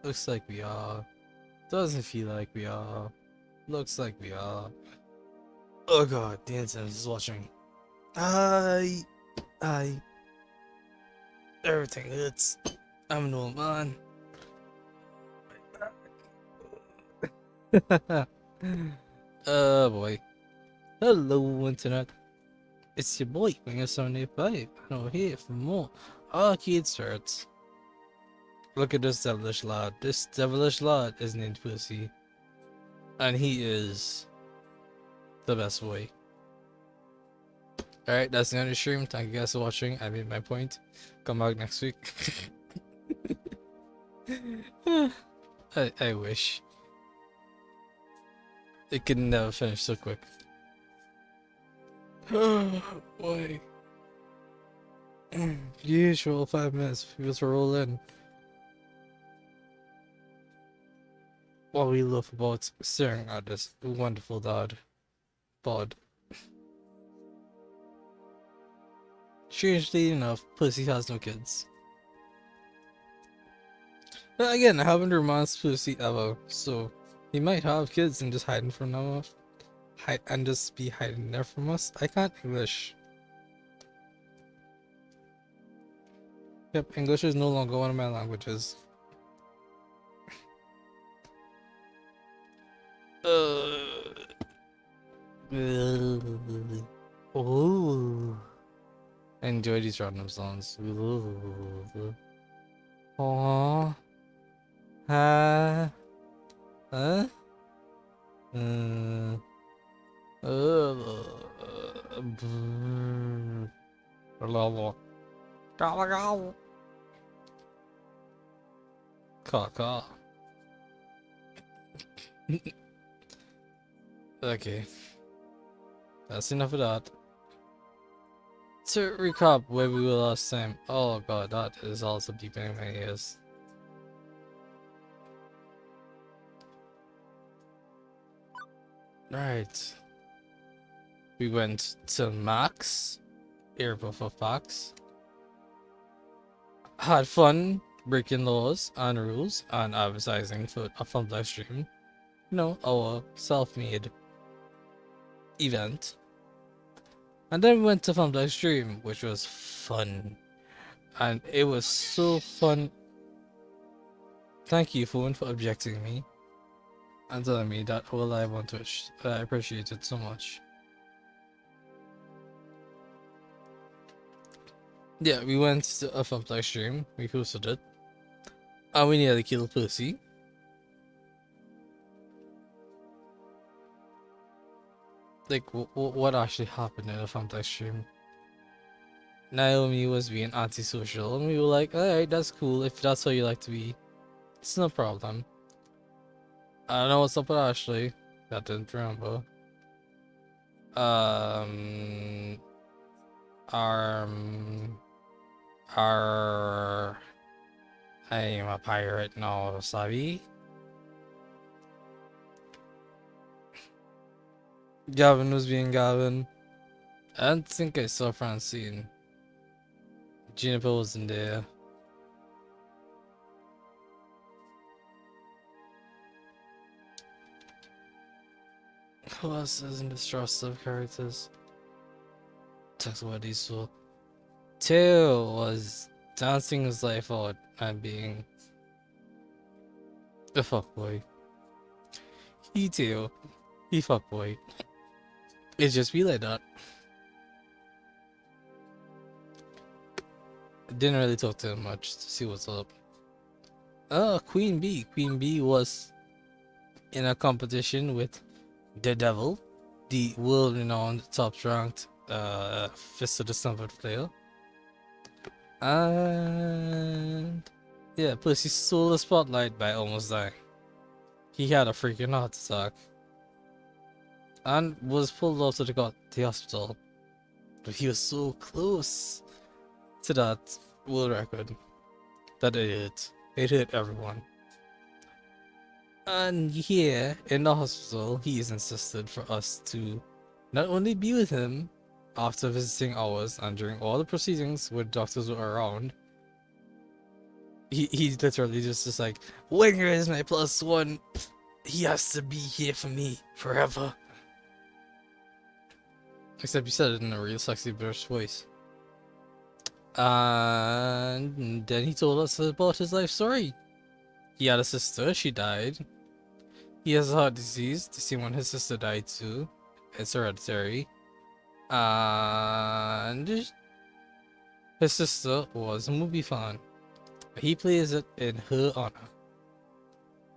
Looks like we are. Doesn't feel like we are. Looks like we are. Oh god, the internet is watching. I. Everything hurts. I'm an old man. Oh boy. Hello, internet. It's your boy, Winger785, and we're here for more arcade starts. Look at this devilish lad. This devilish lad is named Percy. And he is the best boy. Alright, that's the end of the stream. Thank you guys for watching. I made my point. Come back next week. I wish. It could never finish so quick. Oh boy. Usual 5 minutes for people to roll in. What we love about staring at this wonderful bod. Strangely enough, Pussy has no kids. But again, I haven't romanced Pussy ever, so he might have kids and just hiding from them, and just be hiding there from us. I can't English. Yep, English is no longer one of my languages. Oh. I enjoy these random songs. Aww. Huh? Huh? Caw. Okay. That's enough of that. To recap where we were last time. Oh god, that is also deepening my ears. Right. We went to Max, Airport for Fax. Had fun breaking laws and rules and advertising for a fun live stream. You know, our self-made event. And then we went to Fun Live Stream, which was fun. And it was so fun. Thank you, Phone, for objecting me and telling me that we're live on Twitch. I appreciate it so much. Yeah, we went to a Fun Live Stream. We hosted it. And we nearly killed Percy. Like, what actually happened in a Fun Live Stream? Naomi was being antisocial, and we were like, alright, that's cool if that's how you like to be. It's no problem. I don't know what's up with Ashley. I didn't remember. Arm. I am a pirate now, Sabi. Gavin was being Gavin. I don't think I saw Francine. Juniper wasn't there. Who else is in this roster of characters? Talks about these two. Tail was dancing his life out and being a fuckboy. Tail. He fuckboy. It just be like that. I didn't really talk to him much to see what's up. Queen Bee. Queen Bee was in a competition with the Devil, the world-renowned, top-ranked Fist of the Sunbird player. And yeah, plus he stole the spotlight by almost dying. He had a freaking heart attack and was pulled out of the hospital. But he was so close to that world record that it hit. It hit everyone. And here in the hospital, he is insisted for us to not only be with him after visiting hours and during all the proceedings where doctors were around, He literally just like, Winger is my +1. He has to be here for me forever. Except he said it in a real sexy British voice. And then he told us about his life story. He had a sister, she died. He has a heart disease, the same one his sister died too. It's hereditary. And his sister was a movie fan. He plays it in her honor.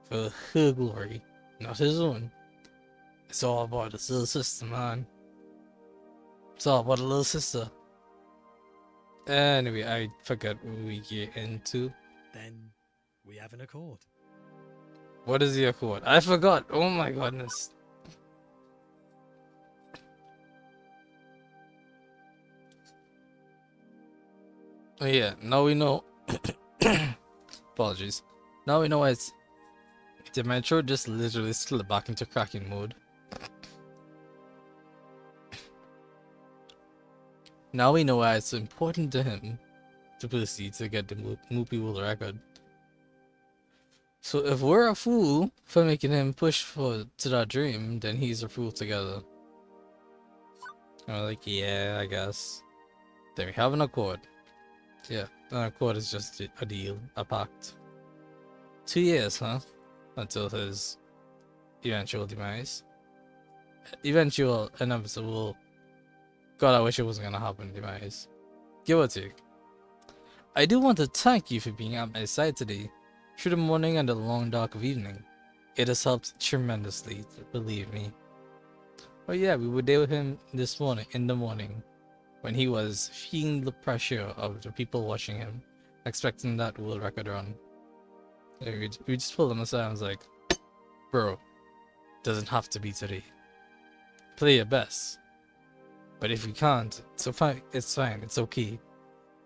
For her glory, not his own. It's all about his little sister, man. It's all about a little sister. Anyway, I forgot what we get into. Then we have an accord. What is the accord? I forgot. Oh my goodness. Oh yeah, now we know. Apologies. Now we know why it's. The Metro just literally slipped back into cracking mode. Now we know why it's so important to him, to Percy, to get the movie world record. So if we're a fool for making him push to that dream, then he's a fool together. And we're like, yeah, I guess. Then we have an accord. Yeah, an accord is just a deal, a pact. 2 years, huh? Until his eventual demise. Eventual, inevitable. God, I wish it wasn't gonna happen, demise. Give or take. I do want to thank you for being at my side today, through the morning and the long dark of evening. It has helped tremendously, believe me. But yeah, we were there with him this morning, in the morning, when he was feeling the pressure of the people watching him, expecting that world record run. We just pulled him aside and was like, bro, doesn't have to be today. Play your best. But if we can't, so fine, it's fine, it's okay.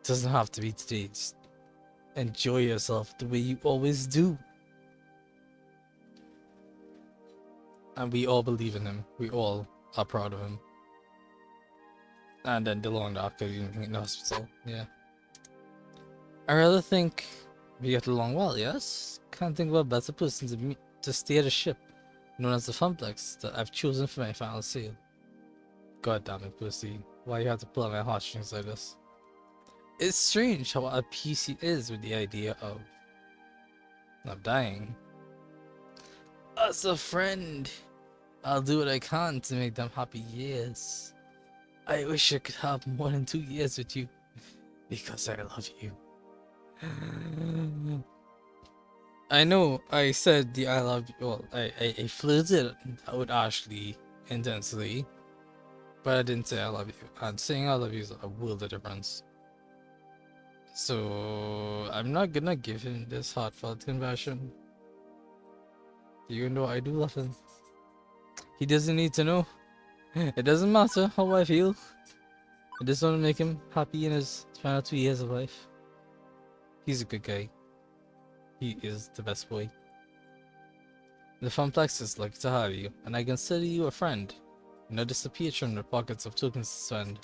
Doesn't have to be today. Just enjoy yourself the way you always do. And we all believe in him. We all are proud of him. And then the long dark in the hospital, yeah. I rather think we get along well, yes? Can't think of a better person to steer the ship, known as the Funplex, that I've chosen for my final sail. God damn it, Percy. Why you have to pull on my heartstrings like this? It's strange how at peace he is with the idea of not dying. As a friend, I'll do what I can to make them happy, yes. I wish I could have more than 2 years with you, because I love you. I know I said the I love you, well, I flirted with Ashley intensely, but I didn't say I love you. And saying I love you is a world of difference. So I'm not gonna give him this heartfelt confession. Even though I do love him. He doesn't need to know. It doesn't matter how I feel. I just want to make him happy in his final 2 years of life. He's a good guy. He is the best boy. The Funplex is lucky to have you, and I consider you a friend. No disappear from the pockets of tokens to spend.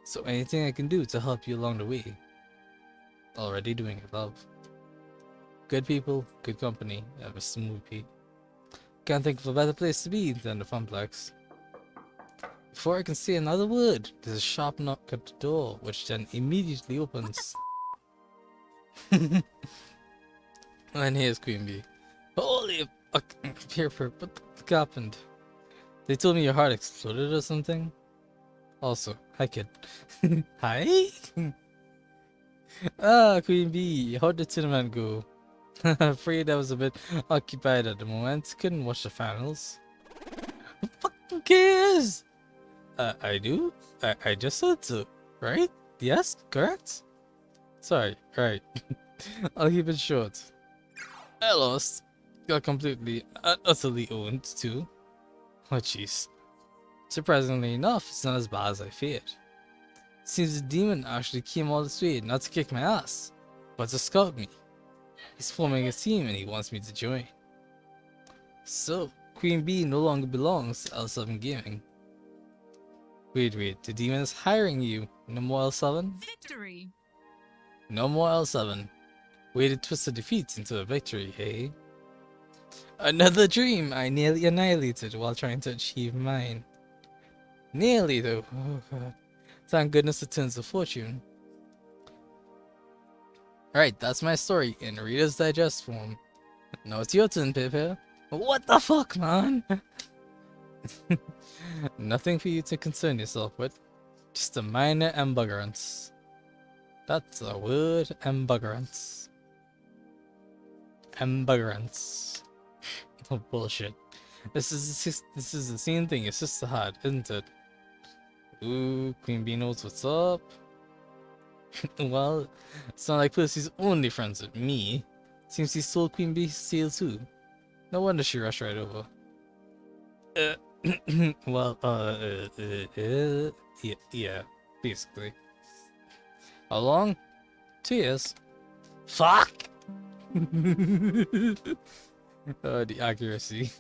So anything I can do to help you along the way. Already doing it, love. Good people, good company, and a smooth Pete. Can't think of a better place to be than the Funplex. Before I can say another word, there's a sharp knock at the door, which then immediately opens. And here's Queen Bee. Holy fuck, what happened? They told me your heart exploded or something? Also, hi kid. Hi? Queen Bee, how'd the tournament go? Afraid I was a bit occupied at the moment, couldn't watch the finals. Who fucking cares? I do? I just said so, right? Yes, correct? Sorry, right. I'll keep it short. I lost. Got completely, utterly owned too. Oh jeez. Surprisingly enough, it's not as bad as I feared. Seems the demon actually came all this way not to kick my ass, but to scout me. He's forming a team and he wants me to join. So, Queen Bee no longer belongs to L7 Gaming. Wait, the demon is hiring you. No more L7? Victory! No more L7. Way to twist a defeat into a victory, hey? Another dream I nearly annihilated while trying to achieve mine. Nearly, though. Oh, God. Thank goodness it turns to fortune. Alright, that's my story in Reader's Digest form. Now it's your turn, Pepe. What the fuck, man? Nothing for you to concern yourself with. Just a minor embuggerance. That's a word, embuggerance. Embuggerance. Oh, bullshit. This is the same thing your sister had, isn't it? Ooh, Queen Bee knows what's up. Well, it's not like Percy's only friends with me. Seems he stole Queen Bee's seal too. No wonder she rushed right over. Uh, well, yeah, basically. How long? 2 years. Fuck! The accuracy.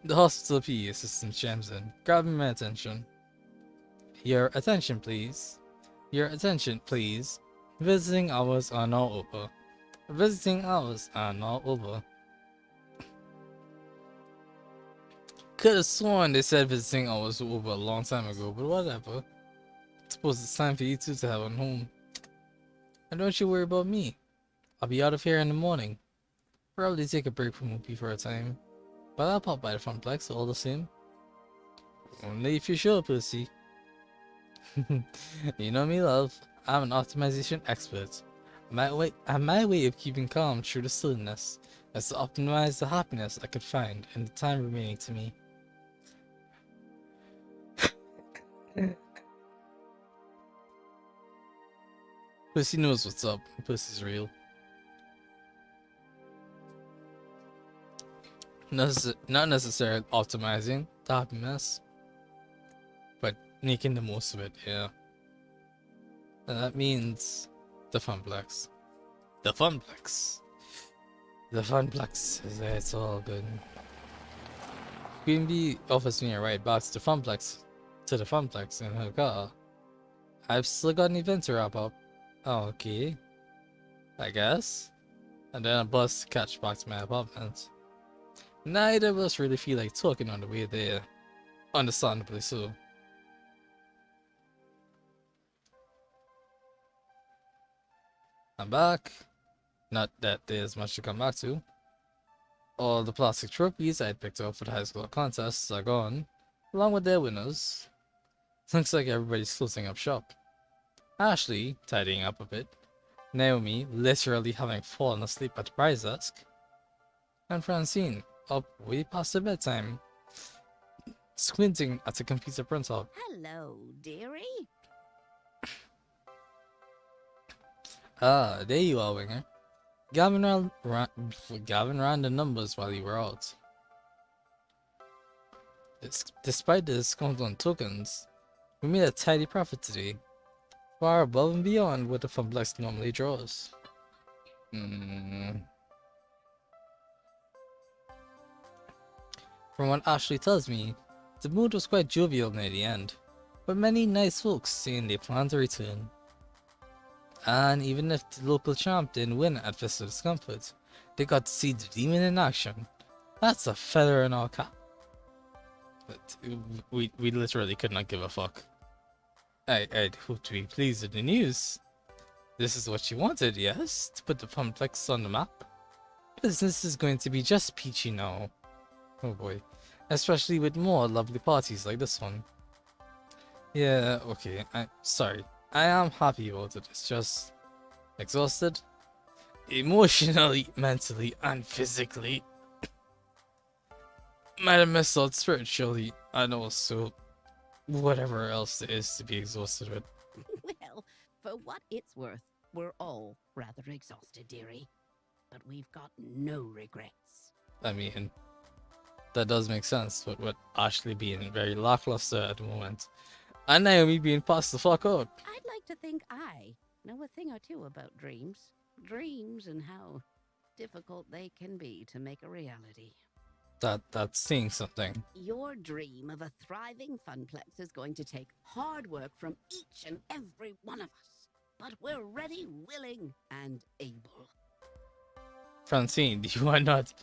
The hospital PE assistant chimes in, grabbing my attention. Your attention, please. Your attention, please. Visiting hours are now over. Visiting hours are now over. Could have sworn they said visiting hours were over a long time ago, but whatever. Suppose it's time for you two to have one home. And don't you worry about me. I'll be out of here in the morning. Probably take a break from Whoopi for a time. But I'll pop by the Funplex all the same. Only if you're sure, Percy. You know me, love. I'm an optimization expert. My way of keeping calm through the stillness is to optimize the happiness I could find in the time remaining to me. Percy knows what's up. Percy's real. Not necessarily optimizing the happiness, but making the most of it, yeah. And that means the Funplex. The Funplex. The Funplex is there, it's all good. Queen Bee offers me a ride back to the Funplex in her car. I've still got an event to wrap up. Oh, okay. I guess. And then a bus to catch back to my apartment. Neither of us really feel like talking on the way there. Understandably so. I'm back. Not that there's much to come back to. All the plastic trophies I had picked up for the high school contests are gone, along with their winners. Looks like everybody's closing up shop. Ashley, tidying up a bit. Naomi, literally having fallen asleep at the prize desk. And Francine, up way past her bedtime, squinting at a computer printout. Hello, dearie. Ah, there you are, Winger. Gavin ran the numbers while you were out. Despite the discount on tokens, we made a tidy profit today, far above and beyond what the Funplex normally draws. From what Ashley tells me, the mood was quite jovial near the end, with many nice folks saying they plan to return. And even if the local champ didn't win at Fist of Discomfort, they got to see the demon in action. That's a feather in our cap. But we literally could not give a fuck. I'd hope to be pleased with the news. This is what you wanted, yes? To put the Funplex on the map? Business is going to be just peachy now. Oh boy. Especially with more lovely parties like this one. Yeah, okay, I'm sorry. I am happy about it. It's just exhausted. Emotionally, mentally, and physically. Might have missed out spiritually, and also whatever else there is to be exhausted with. Well, for what it's worth, we're all rather exhausted, dearie. But we've got no regrets. I mean, that does make sense, but with Ashley being very lackluster at the moment, and Naomi being passed the fuck out. I'd like to think I know a thing or two about dreams. Dreams and how difficult they can be to make a reality. That's saying something. Your dream of a thriving Funplex is going to take hard work from each and every one of us. But we're ready, willing, and able. Francine, you are not.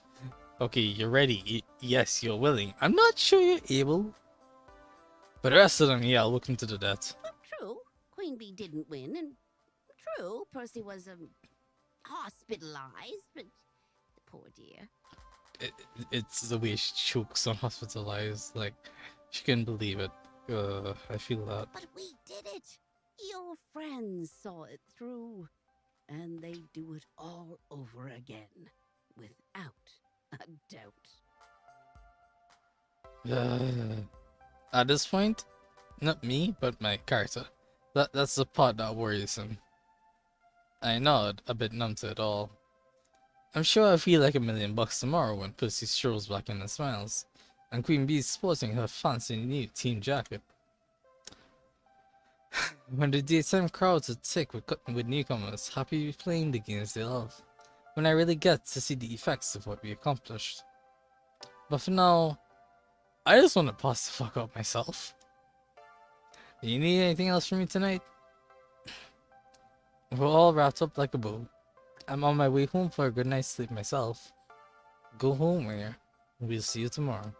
Okay, you're ready. Yes, you're willing. I'm not sure you're able. But the rest of them, yeah, I'll look into the debt. True, Queen Bee didn't win, and true, Percy was hospitalized, but poor dear. It's the way she chokes on hospitalized. Like, she couldn't believe it. I feel that. But we did it. Your friends saw it through, and they do it all over again, without a doubt. At this point, not me, but my character. That's the part that worries him. I nod, a bit numb to it all. I'm sure I'll feel like $1,000,000 tomorrow when Percy strolls back in and smiles, and Queen Bee's sporting her fancy new team jacket. When the daytime crowds are thick with newcomers, happy playing the games they love. When I really get to see the effects of what we accomplished. But for now, I just want to pass the fuck up myself. You need anything else from me tonight? We're all wrapped up like a bow. I'm on my way home for a good night's sleep myself. Go home, Mayor. We'll see you tomorrow.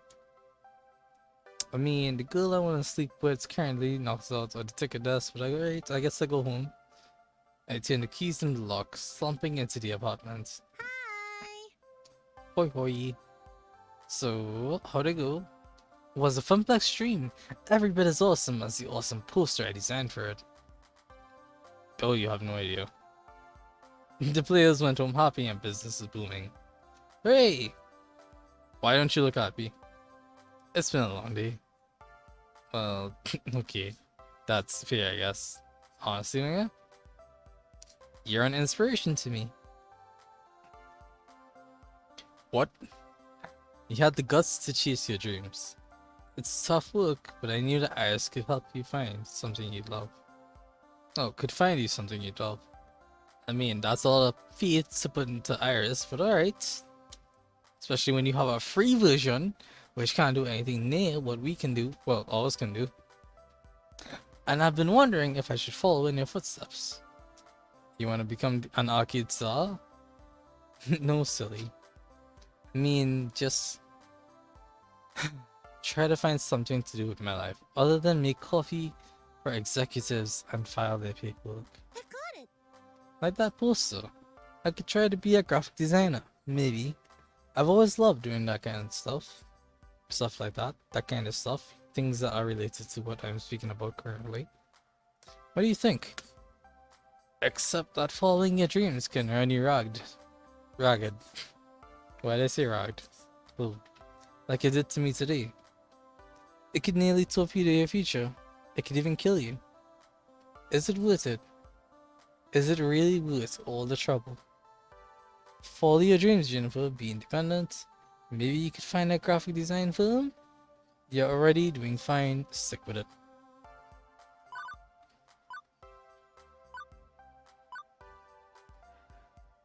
I mean, the girl I want to sleep with currently knocks out at the ticket desk, but alright, I guess I go home. I turn the keys in the lock, slumping into the apartment. Hi! Hoi hoi. So, how'd it go? It was a fun-packed stream. Every bit as awesome as the awesome poster I designed for it. Oh, you have no idea. The players went home happy and business is booming. Hooray! Why don't you look happy? It's been a long day. Well, okay. That's fair, I guess. Honestly, Mega, you're an inspiration to me. What? You had the guts to chase your dreams. It's tough work, but I knew that Iris could help you find something you'd love. Oh, could find you something you'd love. I mean, that's a lot of feet to put into Iris, but alright. Especially when you have a free version, which can't do anything near what we can do, well, always can do. And I've been wondering if I should follow in your footsteps. You want to become an arcade star? No, silly. I mean, just try to find something to do with my life, other than make coffee for executives and file their paperwork. I got it! Like that poster. I could try to be a graphic designer, maybe. I've always loved doing that kind of stuff. Stuff like that. That kind of stuff. Things that are related to what I'm speaking about currently. What do you think? Except that following your dreams can run you ragged. Ragged. Why did I say ragged? Well, like it did to me today. It could nearly torpedo your future. It could even kill you. Is it worth it? Is it really worth all the trouble? Follow your dreams, Jennifer. Be independent. Maybe you could find a graphic design firm? You're already doing fine. Stick with it.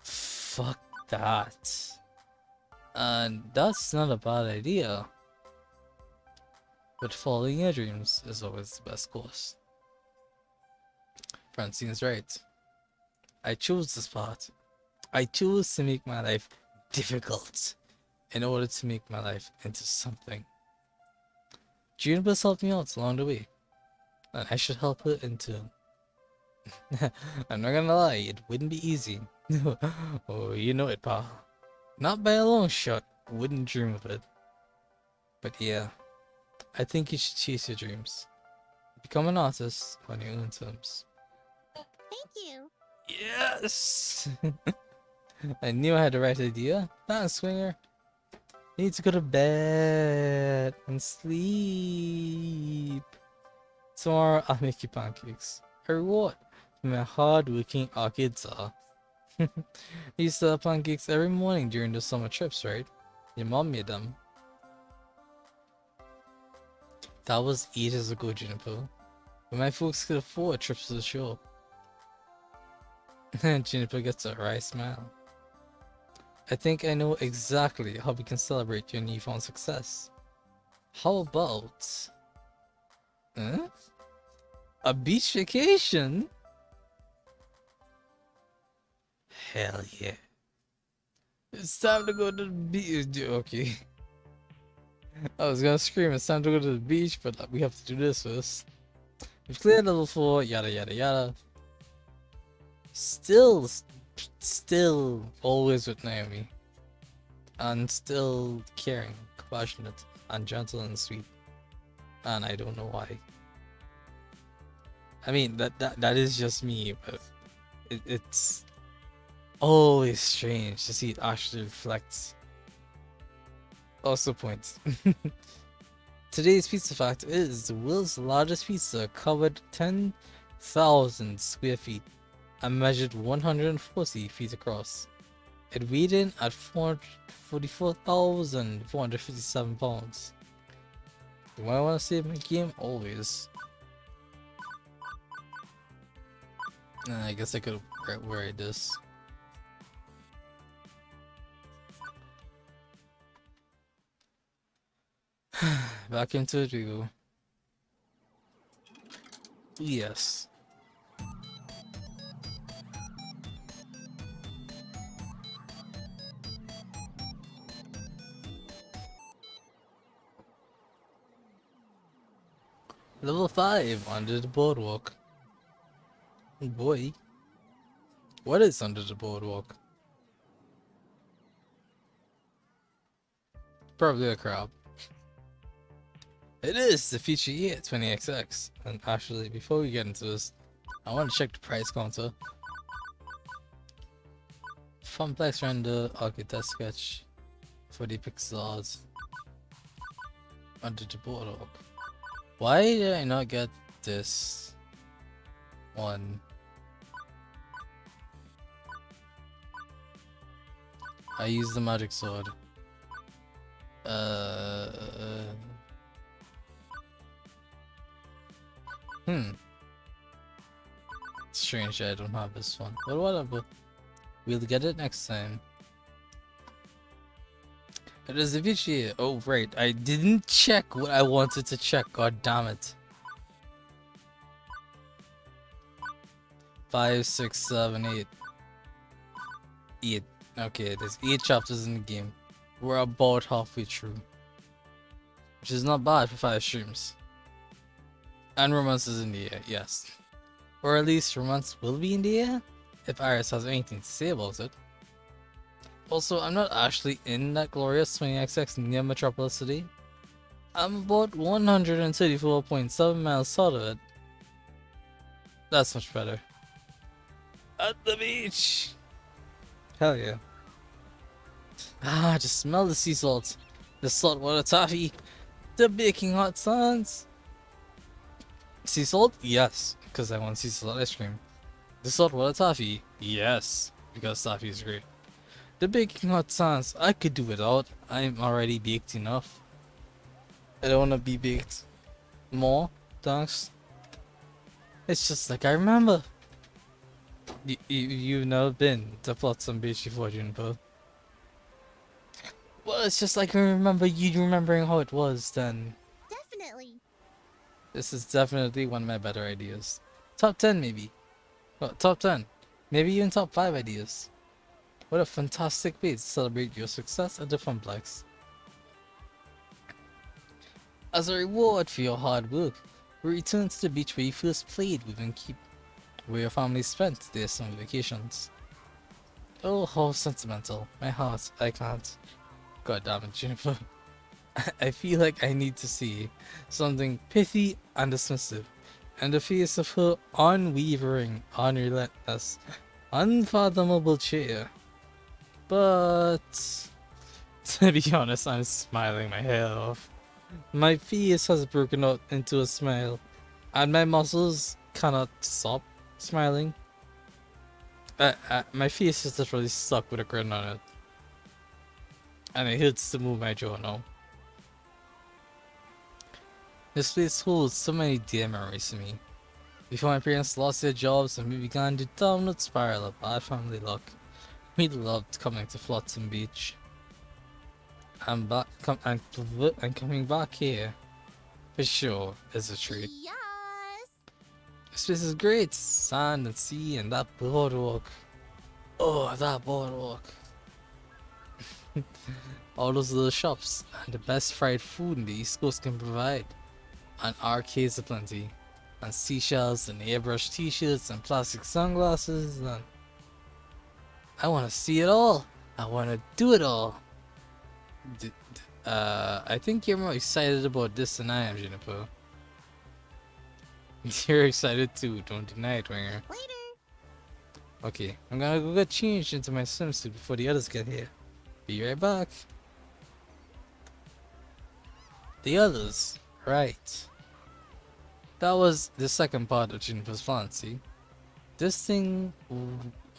Fuck that. And that's not a bad idea. But following your dreams is always the best course. Francine's right. I chose this path. I chose to make my life difficult in order to make my life into something. Juniper's helped me out along the way, and I should help her in turn. I'm not gonna lie, it wouldn't be easy. Oh, you know it, pal. Not by a long shot, wouldn't dream of it. But yeah, I think you should chase your dreams. Become an artist on your own terms. Thank you! Yes! I knew I had the right idea. Thanks, Swinger. You need to go to bed and sleep. Tomorrow I'll make you pancakes. A reward for my hard-working arcade star. You used to have pancakes every morning during the summer trips, right? Your mom made them. That was ages ago, Juniper. When my folks could afford trips to the show. Juniper gets a wry smile. I think I know exactly how we can celebrate your newfound success. How about... Huh? A beach vacation? Hell yeah. It's time to go to the beach. Okay. I was gonna scream, it's time to go to the beach, but we have to do this first. We've cleared level 4, yada yada yada. Still always with Naomi. And still caring, compassionate, and gentle and sweet. And I don't know why. I mean, that is just me, but it's always strange to see it actually reflects. Also points. Today's pizza fact is the world's largest pizza covered 10,000 square feet and measured 140 feet across. It weighed in at 44,457 pounds. Do I want to save my game? Always. I guess I could wear this. Back into it we go. Yes. Level 5 under the boardwalk. Oh boy. What is under the boardwalk? Probably a crab. It is the Future Year 20XX. And actually, before we get into this, I want to check the price counter. Funplex render, architect sketch, 40 pixels under the boardwalk. Why did I not get this one? I used the magic sword. Strange I don't have this one, but whatever. We'll get it next time. It is a Vici. Oh right, I didn't check what I wanted to check. God damn it. 5, 6, 7, 8. 8. Okay, there's 8 chapters in the game. We're about halfway through, which is not bad for 5 streams. And romance is in the air, yes. Or at least romance will be in the air if Iris has anything to say about it. Also, I'm not actually in that glorious 20XX near Metropolis City. I'm about 134.7 miles south of it. That's much better. At the beach! Hell yeah. Ah, just smell the sea salt. The saltwater taffy. The baking hot suns. Sea salt? Yes, because I want sea salt ice cream. The saltwater taffy? Yes, because taffy is great. The baking hot sauce, I could do without. I'm already baked enough. I don't want to be baked more, thanks. It's just like I remember. You've never been to Flotsam Beach before, Juniper. Well, it's just like I remember you remembering how it was then. Definitely. This is definitely one of my better ideas. Top 10 maybe. Well, top 10. Maybe even top 5 ideas. What a fantastic way to celebrate your success at the Funplex. As a reward for your hard work, we return to the beach where you first played with and keep where your family spent their summer vacations. Oh, how sentimental. My heart, I can't. God damn it, Jennifer. I feel like I need to see something pithy and dismissive in the face of her unwavering, unrelentless, unfathomable cheer. But to be honest, I'm smiling my head off. My face has broken out into a smile, and my muscles cannot stop smiling. My face is literally stuck with a grin on it, and it hurts to move my jaw now. This place holds so many dear memories to me. Before my parents lost their jobs and we began the downward spiral of bad family luck, we loved coming to Flotsam Beach. And coming back here, for sure, is a treat. Yes. This place is great. Sand and sea and that boardwalk. Oh, that boardwalk. All those little shops and the best fried food in the East Coast can provide. And arcades aplenty. And seashells and airbrush t-shirts and plastic sunglasses and I wanna see it all. I wanna do it all. I think you're more excited about this than I am, Juniper. You're excited too, don't deny it, Winger. Later. Okay, I'm gonna go get changed into my swimsuit before the others get here. Be right back. The others, right. That was the second part of Juniper's plan, see? This thing...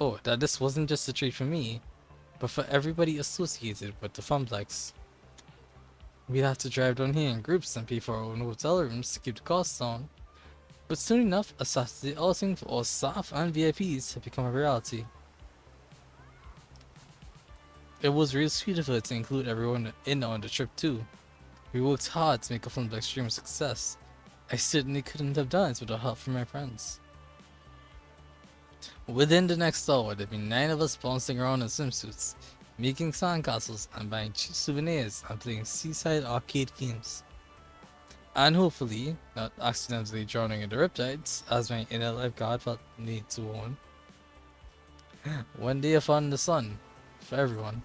Oh, that this wasn't just a treat for me, but for everybody associated with the Funplex. We'd have to drive down here in groups and pay for our own hotel rooms to keep the costs down. But soon enough, a Saturday outing for all staff and VIPs had become a reality. It was real sweet of her to include everyone in on the trip too. We worked hard to make a Funplex dream a success. I certainly couldn't have done it without help from my friends. Within the next hour, there'd be 9 of us bouncing around in swimsuits, making sandcastles and buying cheap souvenirs and playing seaside arcade games. And hopefully, not accidentally drowning in the riptides, as my inner lifeguard felt the need to warn. One day of fun in the sun, for everyone.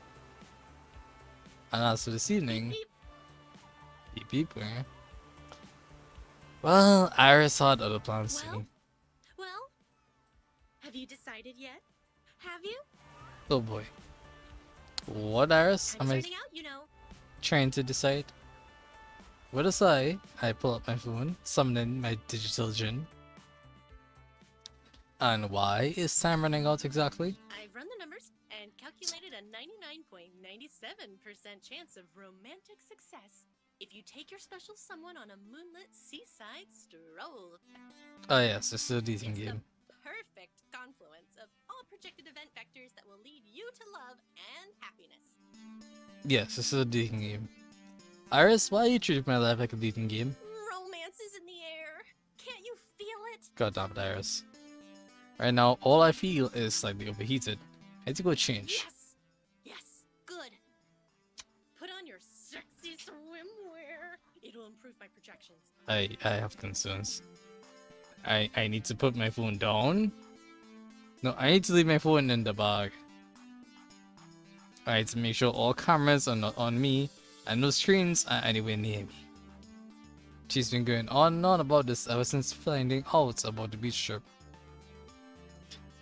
And as for this evening, beep beep, eh? Well, Iris had other plans too. Well, have you decided yet? Have you? Oh boy. What, Iris? I'm Am I starting out, you know. trying to decide? What is I pull up my phone, summon in my digital djinn. And why is time running out exactly? I've run the numbers and calculated a 99.97% chance of romantic success if you take your special someone on a moonlit seaside stroll. Oh yes, this is a dating It's game. the perfect confluence of all projected event vectors that will lead you to love and happiness. Yes, this is a dating game. Iris, why are you treating my life like a dating game? Romance is in the air. Can't you feel it? God damn it, Iris. Right now, all I feel is slightly overheated. I need to go change. Yes. Yes. Good. Put on your sexy swimwear. It'll improve my projections. I have concerns. I need to put my phone down. No, I need to leave my phone in the bag. I need to make sure all cameras are not on me and no screens are anywhere near me. She's been going on and on about this ever since finding out about the beach trip.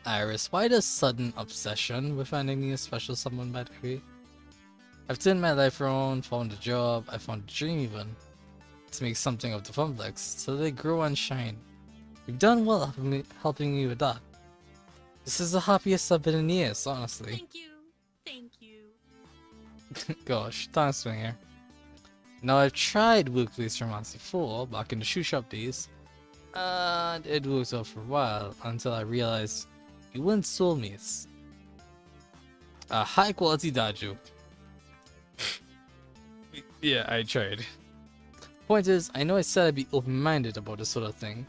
Iris, why the sudden obsession with finding me a special someone, by the way? I've turned my life around, found a job, I found a dream even, to make something of the Funplex, so they grow and shine. You've done well helping me with that. This is the happiest I've been in years, honestly. Thank you. Thank you. Gosh, thanks, Winger. Now, I've tried workplace romance before, back in the shoe shop days, and it worked out for a while until I realized we weren't soulmates. A high quality dad joke. Yeah, I tried. Point is, I know I said I'd be open-minded about this sort of thing.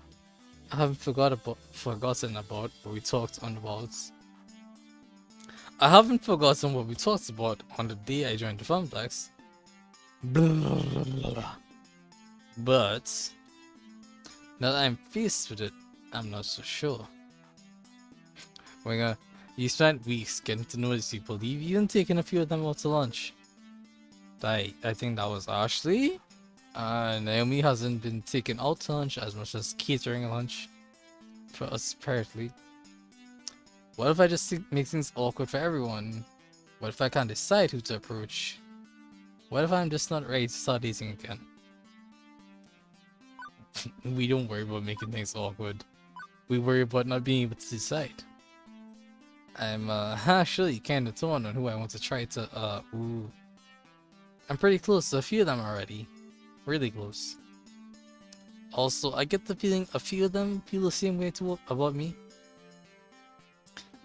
I haven't forgotten about what we talked on about. I haven't forgotten what we talked about on the day I joined the Funplex. But now that I'm faced with it, I'm not so sure. Winger, you spent weeks getting to know these people. You've even taken a few of them out to lunch. I think that was Ashley. Naomi hasn't been taken out to lunch as much as catering a lunch for us apparently. What if I just make things awkward for everyone? What if I can't decide who to approach? What if I'm just not ready to start dating again? We don't worry about making things awkward. We worry about not being able to decide. I'm actually kinda torn on who I want to try to ooh. I'm pretty close to a few of them already. Really close. Also, I get the feeling a few of them feel the same way too about me.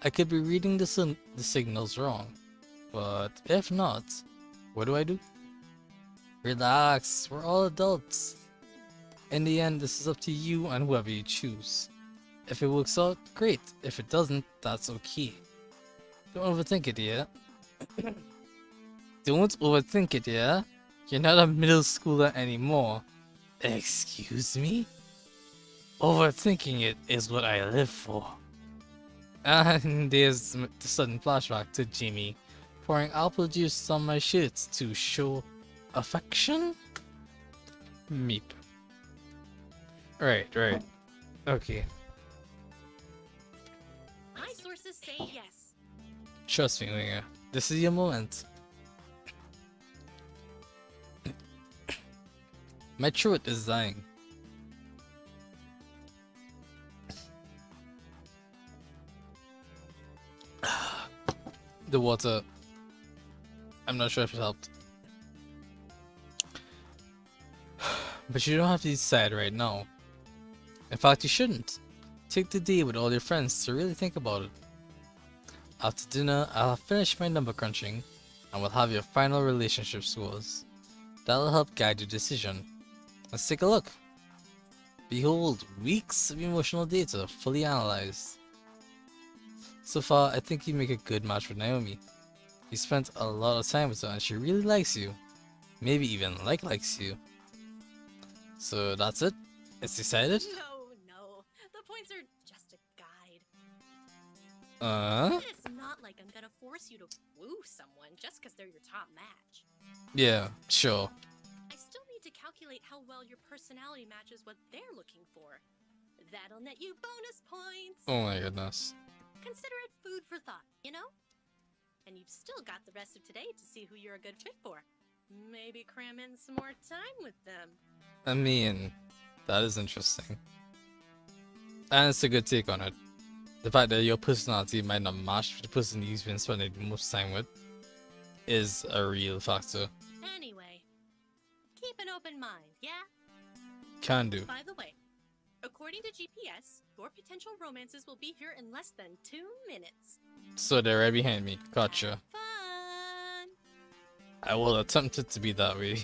I could be reading the signals wrong, but if not, what do? Relax, we're all adults. In the end, this is up to you and whoever you choose. If it works out, great. If it doesn't, that's okay. Don't overthink it yet. Don't overthink it, yeah? You're not a middle schooler anymore. Excuse me? Overthinking it is what I live for. And there's the sudden flashback to Jimmy pouring apple juice on my shirts to show affection? Meep. Right. Okay. My sources say yes. Trust me, Winger. This is your moment. My throat is dying. The water. I'm not sure if it helped. But you don't have to decide right now. In fact, you shouldn't. Take the day with all your friends to really think about it. After dinner, I'll have finished my number crunching, and we'll have your final relationship scores. That'll help guide your decision. Let's take a look. Behold, weeks of emotional data fully analyzed. So far, I think you make a good match with Naomi. You spent a lot of time with her and she really likes you. Maybe even likes you. So that's it? It's decided? No. The points are just a guide. Uh? It's not like I'm gonna force you to woo someone just because they're your top match. Yeah, sure. I still need to calculate how well your personality matches what they're looking for. That'll net you bonus points. Oh my goodness. Consider it food for thought, you know? And you've still got the rest of today to see who you're a good fit for. Maybe cram in some more time with them. I mean, that is interesting. And it's a good take on it. The fact that your personality might not match the person you've been spending the most time with is a real factor. Anyway, keep an open mind, yeah? Can do. By the way, according to GPS, your potential romances will be here in less than 2 minutes. So they're right behind me. Gotcha. Have fun! I will attempt it to be that way.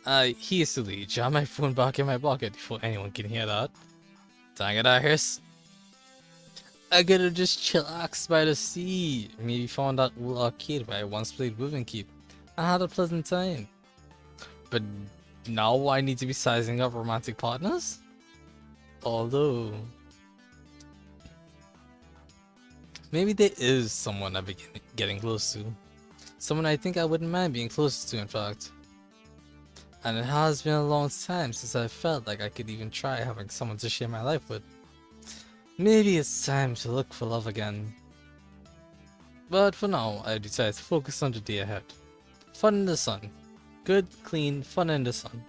I hastily jam my phone back in my pocket before anyone can hear that. Dang it, Iris. I could have just chillaxed by the sea. Maybe found that old arcade where I once played Moving Keep. I had a pleasant time. But now I need to be sizing up romantic partners? Although... maybe there is someone I've been getting close to. Someone I think I wouldn't mind being closer to, in fact. And it has been a long time since I felt like I could even try having someone to share my life with. Maybe it's time to look for love again. But for now, I decided to focus on the day ahead. Fun in the sun. Good, clean, fun in the sun.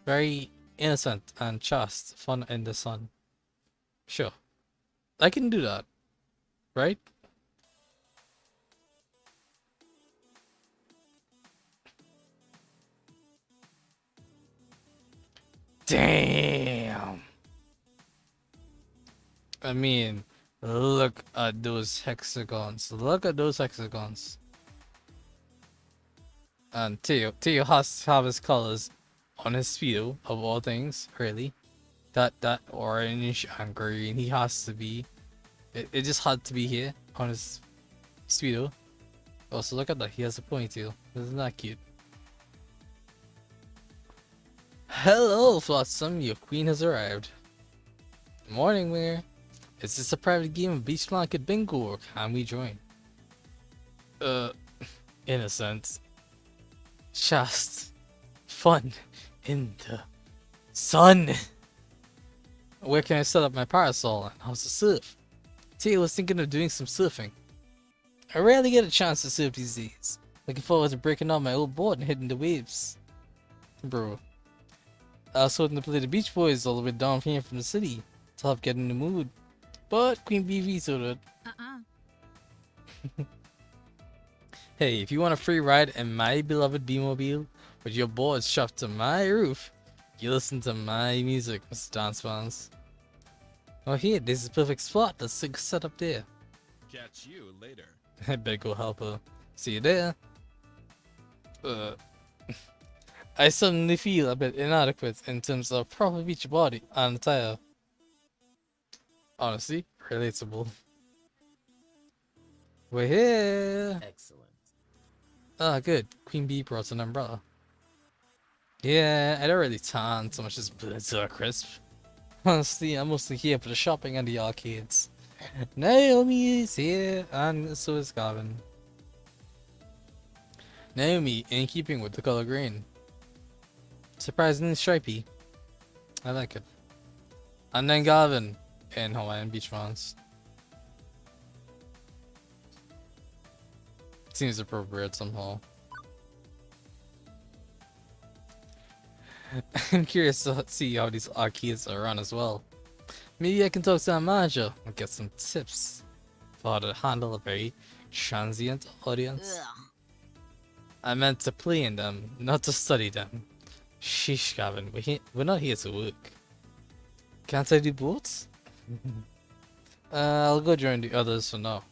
Very innocent and chaste fun in the sun. Sure. I can do that. Right? Damn! I mean, look at those hexagons. Look at those hexagons. And Teo has to have his colors on his speedo, of all things, really. That orange and green, he has to be. It just had to be here on his speedo. Also, look at that, he has a ponytail. Isn't that cute? Hello, Flotsam, your queen has arrived. Morning, Winger. Is this a private game of Beach Blanket Bingo or can we join? Innocent. Just fun in the sun. Where can I set up my parasol and how's the surf? Tia was thinking of doing some surfing. I rarely get a chance to surf these days. Looking forward to breaking out my old board and hitting the waves. Bro. I was hoping to play the Beach Boys all the way down here from the city to help get in the mood. But Queen Bee vetoed it. Hey, if you want a free ride in my beloved B-Mobile with your board strapped to my roof, you listen to my music, Mr. Dance Fans. Oh, here, this is a perfect spot. Let's set up there. Catch you later. I better go help her. See you there. I suddenly feel a bit inadequate in terms of proper beach body and attire. Honestly, relatable. We're here. Excellent. Ah, good. Queen Bee brought an umbrella. Yeah, I don't really tan so much as blood to a crisp. Honestly, I'm mostly here for the shopping and the arcades. Naomi is here, and so is Gavin. Naomi, in keeping with the color green. Surprisingly stripy. I like it. And then Gavin, in Hawaiian beach ones. Seems appropriate somehow. I'm curious to see how these arcades are run as well. Maybe I can talk to our manager and get some tips for how to handle a very transient audience. Ugh. I meant to play in them, not to study them. Sheesh, Gavin, we're not here to work. Can't I do both? I'll go join the others for now.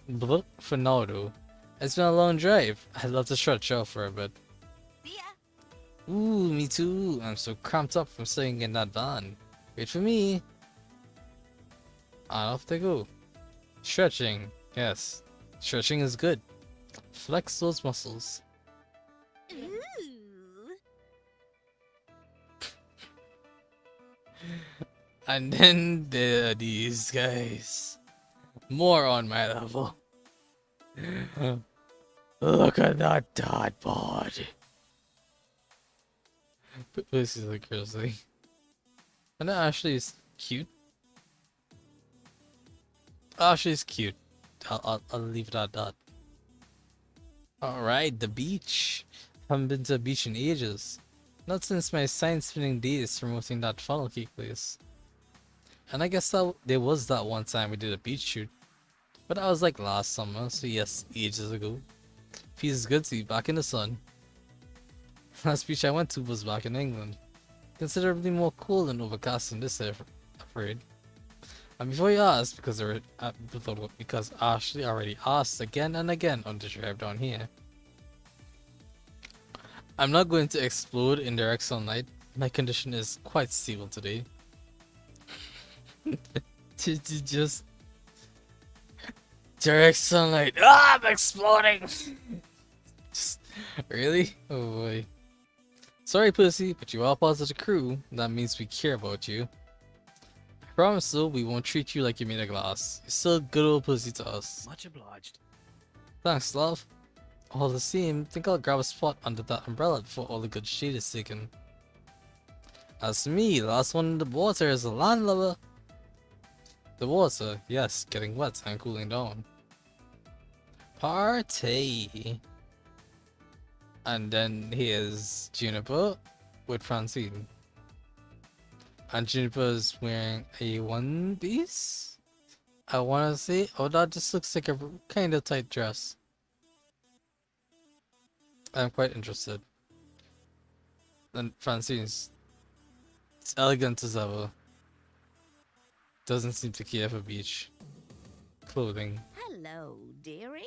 But for now, though, it's been a long drive. I'd love to stretch out for a bit. See ya. Ooh, me too. I'm so cramped up from sitting in that van. Wait for me. And off they go. Stretching, yes. Stretching is good. Flex those muscles. Ooh. And then there are these guys. More on my level. Look at that dot bod. This is like grizzly. And that actually is cute. Ashley's cute. I'll leave it at that. Alright, the beach. Haven't been to a beach in ages. Not since my science spinning days promoting that funnel cake place. And I guess that there was that one time we did a beach shoot. But that was like last summer, so yes, ages ago. Feels good to be back in the sun. Last beach I went to was back in England. Considerably more cool and overcast than this, I'm afraid. And before you ask, because Ashley already asked again and again on the drive down here, I'm not going to explode in direct sunlight. My condition is quite stable today. Just direct sunlight. Ah, I'm exploding. Just, really? Oh boy. Sorry, Percy, but you are part of the crew. That means we care about you. I promise, though, we won't treat you like you're made of glass. You're still good old Percy to us. Much obliged. Thanks, love. All the same, think I'll grab a spot under that umbrella before all the good shade is taken. As for me, the last one in the water is a landlubber. The water, yes, getting wet and cooling down. Party. And then here's Juniper with Francine. And Juniper's wearing a one piece? I wanna say, oh, that just looks like a kind of tight dress. I'm quite interested. And Francine's, it's elegant as ever. Doesn't seem to care for beach clothing. Hello, dearie.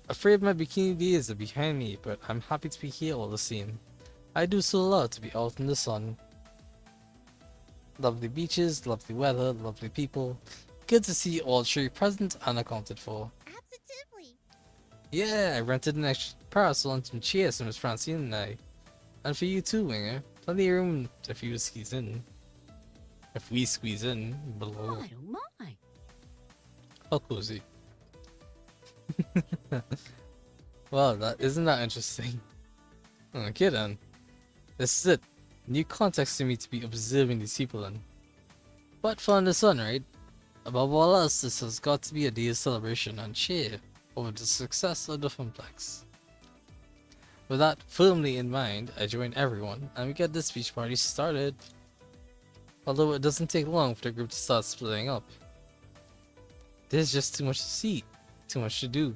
Afraid my bikini days are behind me, but I'm happy to be here all the same. I do so love to be out in the sun. Lovely beaches, lovely weather, lovely people. Good to see all three present and accounted for. Absolutely. Yeah, I rented an extra parasol and some chairs for Miss Francine and I. And for you too, Winger. Plenty of room if you squeeze in. If we squeeze in below. My oh my. How cozy. Well, isn't that interesting? Okay then. This is it. New context to me to be observing these people in. But fun in the sun, right? Above all else, this has got to be a day of celebration and cheer over the success of the Funplex. With that firmly in mind, I join everyone and we get this beach party started. Although it doesn't take long for the group to start splitting up. There's just too much to see, too much to do.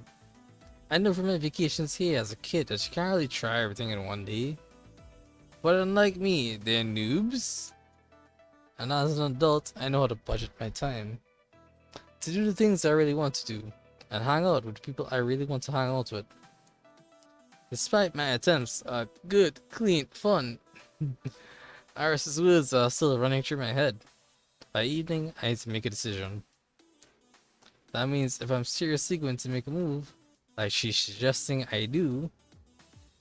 I know from my vacations here as a kid that you can't really try everything in one day. But unlike me, they're noobs. And as an adult, I know how to budget my time. To do the things I really want to do, and hang out with people I really want to hang out with. Despite my attempts at good, clean fun, Iris's words are still running through my head. By evening, I need to make a decision. That means if I'm seriously going to make a move, like she's suggesting I do,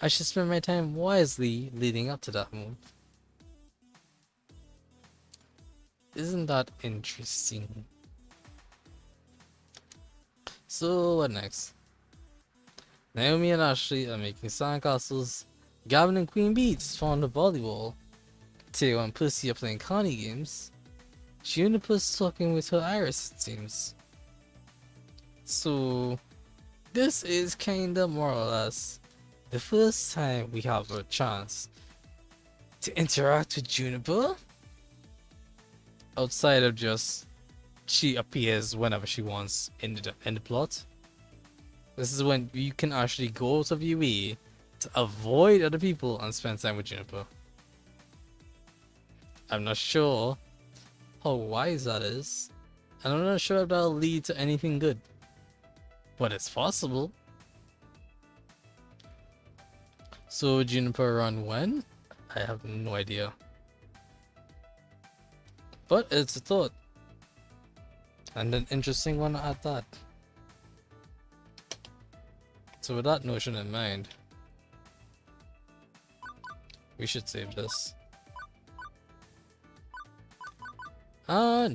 I should spend my time wisely leading up to that move. Isn't that interesting? So what next? Naomi and Ashley are making sandcastles. Gavin and Queen Bee just found a volleyball. Theo and Percy are playing Connie games. Juniper's talking with her Iris, it seems. So this is kinda more or less the first time we have a chance to interact with Juniper outside of just she appears whenever she wants in the plot. This is when you can actually go out of your way to avoid other people and spend time with Juniper. I'm not sure how wise that is, and I'm not sure if that'll lead to anything good. But it's possible. So Juniper run when? I have no idea. But it's a thought. And an interesting one at that. So with that notion in mind, we should save this.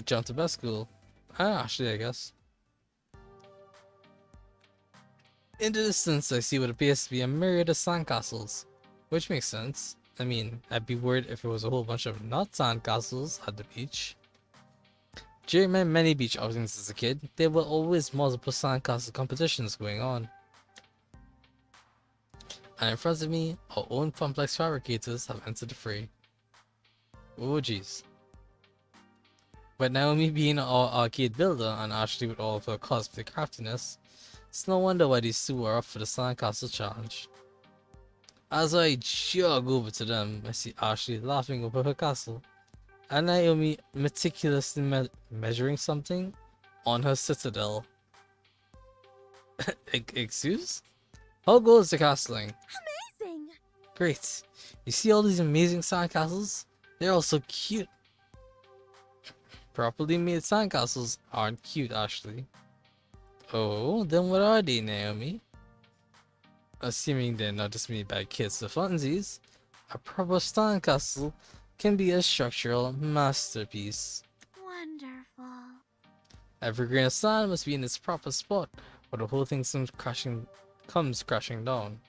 Jump to best school. Actually, I guess. In the distance, I see what appears to be a myriad of sandcastles, which makes sense. I mean, I'd be worried if it was a whole bunch of not sandcastles at the beach. During my many beach outings as a kid, there were always multiple sandcastle competitions going on. And in front of me, our own complex fabricators have entered the fray. Oh jeez. But Naomi being our arcade builder and Ashley with all of her cosplay craftiness, it's no wonder why these two are up for the sandcastle challenge. As I jog over to them, I see Ashley laughing over her castle, and Naomi meticulously measuring something on her citadel. Excuse? How goes the castling? Amazing! Great. You see all these amazing sandcastles? They're all so cute. Properly made sandcastles aren't cute, Ashley. Oh, then what are they, Naomi? Assuming they're not just made by kids for funsies, a proper sandcastle can be a structural masterpiece. Wonderful. Every grain of sand must be in its proper spot, or the whole thing comes crashing down.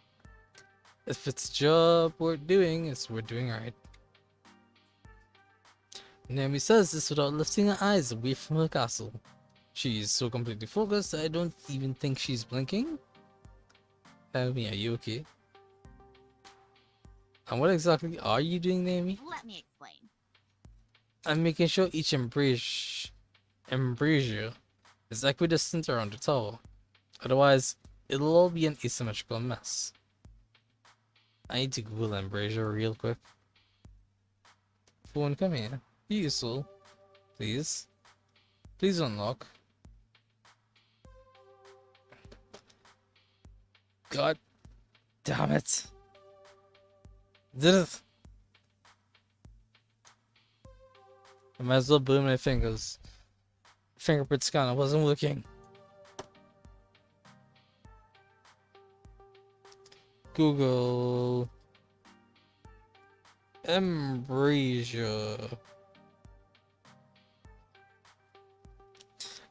If it's a job worth doing, it's worth doing right. Naomi says this without lifting her eyes away from her castle. She's so completely focused that I don't even think she's blinking. Naomi, are you okay? And what exactly are you doing, Naomi? Let me explain. I'm making sure each embrasure is equidistant around the tower. Otherwise, it'll all be an asymmetrical mess. I need to Google embrasure real quick. Phone, come here. Be useful. Please. Please unlock. God damn it. Did it. I might as well burn my fingers. Fingerprint scanner wasn't working. Google embrasure.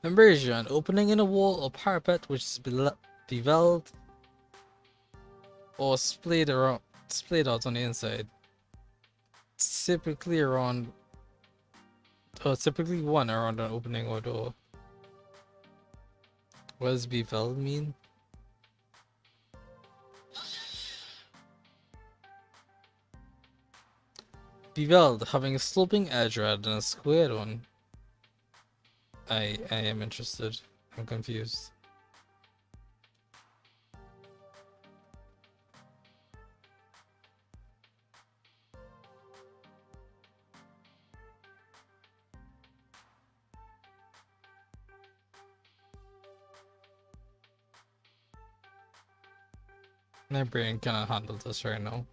Embrasure, an opening in a wall or parapet which is beveled or splayed out on the inside. Typically one around an opening or door. What does beveled mean? Beveled, having a sloping edge rather than a squared one. I am interested. I'm confused. My brain cannot handle this right now.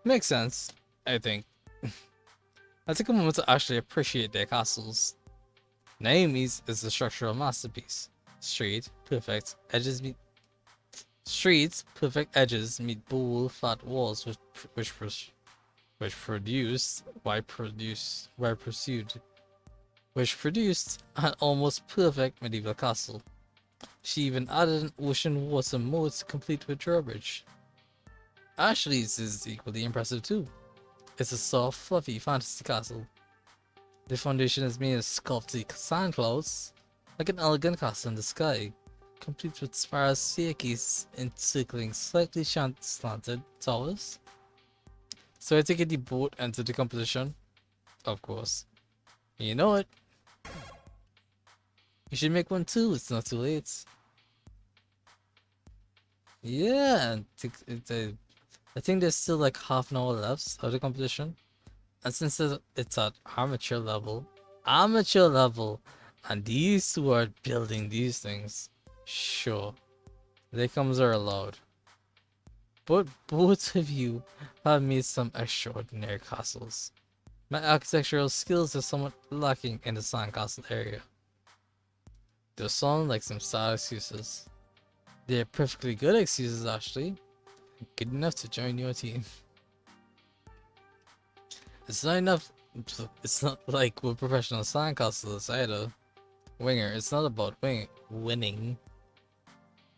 Makes sense, I think. I take a moment to actually appreciate their castles. Naomi's is a structural masterpiece. Streets, perfect edges meet bold, flat walls which produced an almost perfect medieval castle. She even added an ocean water moat complete with drawbridge. Ashley's is equally impressive too. It's a soft, fluffy fantasy castle. The foundation is made of sculpted sand clouds, like an elegant castle in the sky, complete with spiral staircases encircling slightly slanted towers. So I take it the boat entered the competition? Of course. You know it. You should make one too, it's not too late. Yeah, I think there's still like half an hour left of the competition. And since it's at amateur level, and these two are building these things, sure, lakecoms are allowed. But both of you have made some extraordinary castles. My architectural skills are somewhat lacking in the sandcastle area. Those sound like some sad excuses. They're perfectly good excuses, actually. Good enough to join your team. It's not enough. It's not like we're professional sandcastles either. Winger, it's not about winning.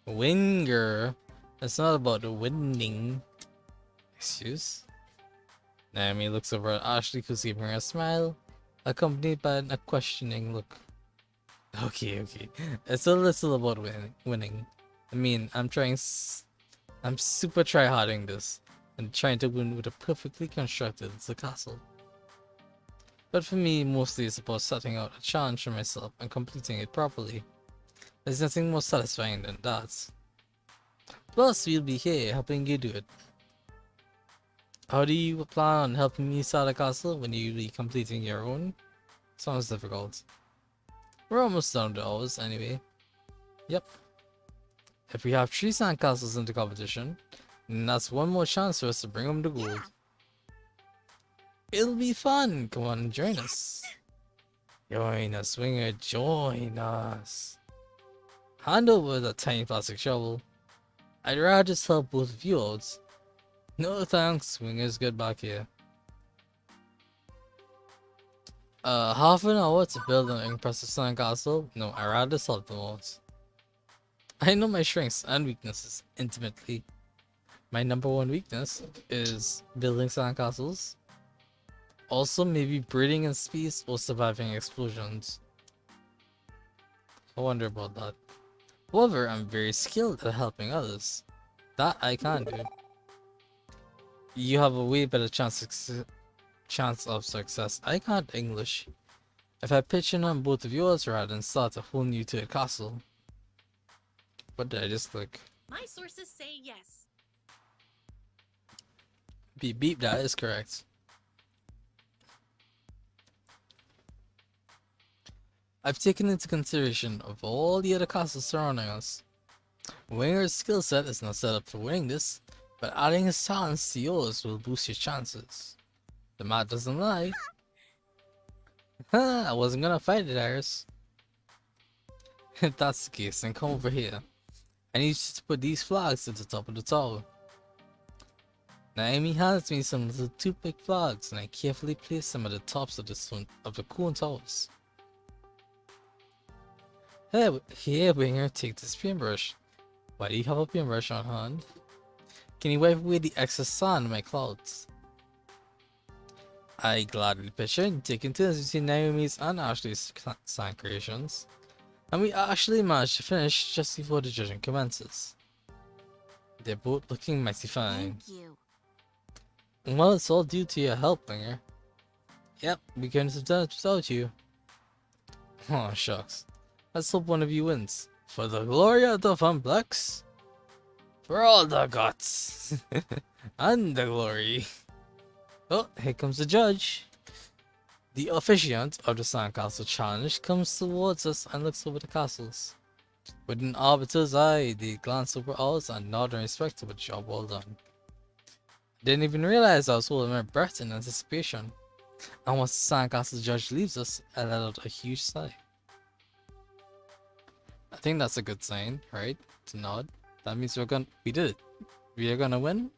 Winger, it's not about the winning. Excuse? Naomi looks over at Ashley, who's giving her a smile, accompanied by a questioning look. Okay. It's a little about winning. I mean, I'm super try-harding this, and trying to win with a perfectly constructed castle. But for me, mostly it's about setting out a challenge for myself and completing it properly. There's nothing more satisfying than that. Plus, we'll be here helping you do it. How do you plan on helping me start a castle when you'll be completing your own? Sounds difficult. We're almost done with ours anyway. Yep. If we have 3 sandcastles in the competition, then that's one more chance for us to bring home the gold. It'll be fun. Come on, join us. Join us, Winger. Join us. Hand over that tiny plastic shovel. I'd rather just help both of you out. No thanks, Winger's good back here. Half an hour to build an impressive sandcastle? No, I'd rather help them out. I know my strengths and weaknesses intimately. My number one weakness is building sandcastles. Also, maybe breeding in space or surviving explosions. I wonder about that. However, I'm very skilled at helping others. That I can do. You have a way better chance of success. I can't English. If I pitch in on both of yours rather than start a whole new tier castle. What did I just click? My sources say yes. Beep beep, that is correct. I've taken into consideration of all the other castles surrounding us. Winger's skill set is not set up for winning this, but adding his talents to yours will boost your chances. The math doesn't lie. I wasn't gonna fight it, Iris. If that's the case, then come over here. I need you to put these flags at the top of the tower. Naomi hands me some little toothpick flags, and I carefully place them at the tops of the cone towers. Here, Winger, take this paintbrush. Why do you have a paintbrush on hand? Can you wipe away the excess sand in my clouds? I gladly pitch in, taking turns between Naomi's and Ashley's sand creations. And we actually managed to finish just before the judging commences. They're both looking mighty fine. Thank you. Well, it's all due to your help, Winger. Yep, we couldn't have done it without you. Oh, shucks. Let's hope one of you wins. For the glory of the Funplex. For all the guts. And the glory. Oh, here comes the judge. The officiant of the Sandcastle Challenge comes towards us and looks over the castles. With an arbiter's eye, they glance over ours and nod in respect of a job well done. Didn't even realize I was holding my breath in anticipation. And once the Sandcastle judge leaves us, I let out a huge sigh. I think that's a good sign, right? To nod. That means we did it. We are gonna win.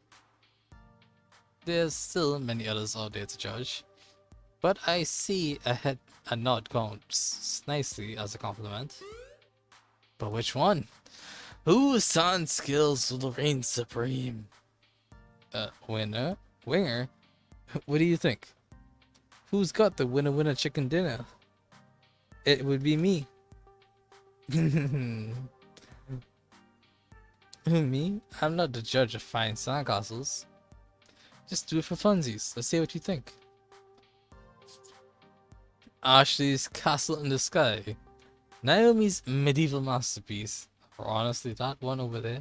There's still many others out there to judge, but I see a nod counts nicely as a compliment. But which one? Whose son skills will reign supreme? Winner? Winger? What do you think? Who's got the winner chicken dinner? It would be me. Me? I'm not the judge of fine sandcastles. Just do it for funsies. Let's see what you think. Ashley's Castle in the Sky. Naomi's medieval masterpiece. Or honestly, that one over there.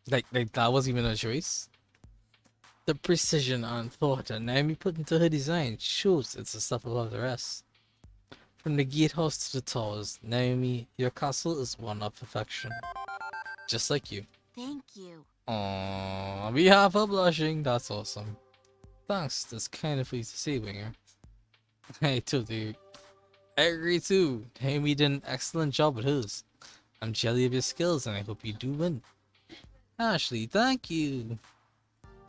Like that wasn't even a choice. The precision and thought that Naomi put into her design shows it's a step above the rest. From the gatehouse to the towers, Naomi, your castle is one of perfection. Just like you. Thank you. Aww, on behalf of blushing, that's awesome. Thanks, that's kind of easy to say, Winger. I totally agree too. Naomi did an excellent job with hers. I'm jelly of your skills and I hope you do win. Ashley, thank you.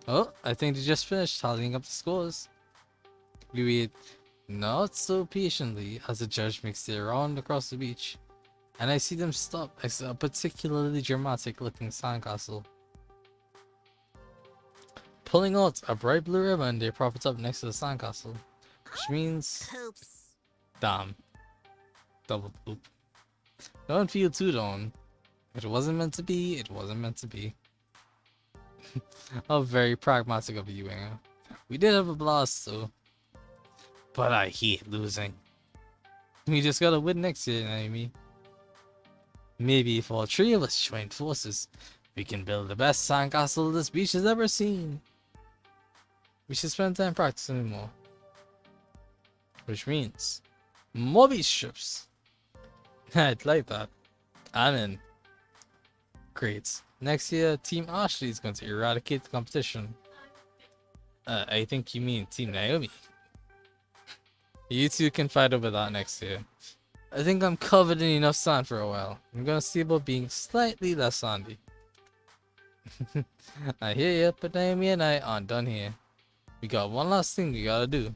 Oh, I think they just finished tallying up the scores. We wait not so patiently as the judge makes their round across the beach, and I see them stop at a particularly dramatic looking sandcastle. Pulling out a bright blue ribbon, they prop it up next to the sandcastle, which means... Poops. Damn. Double poop. Don't feel too down. If it wasn't meant to be, it wasn't meant to be. How very pragmatic of you, Winger. We did have a blast though. But I hate losing. We just gotta win next year, Naomi. Maybe if all three of us join forces, we can build the best sandcastle this beach has ever seen. We should spend time practicing more. Which means more beach trips. I'd like that. I'm in. Great. Next year, Team Ashley is going to eradicate the competition. I think you mean Team Naomi. You two can fight over that next year. I think I'm covered in enough sand for a while. I'm gonna see about being slightly less sandy. I hear ya, but Naomi and I aren't done here. We got one last thing we gotta do.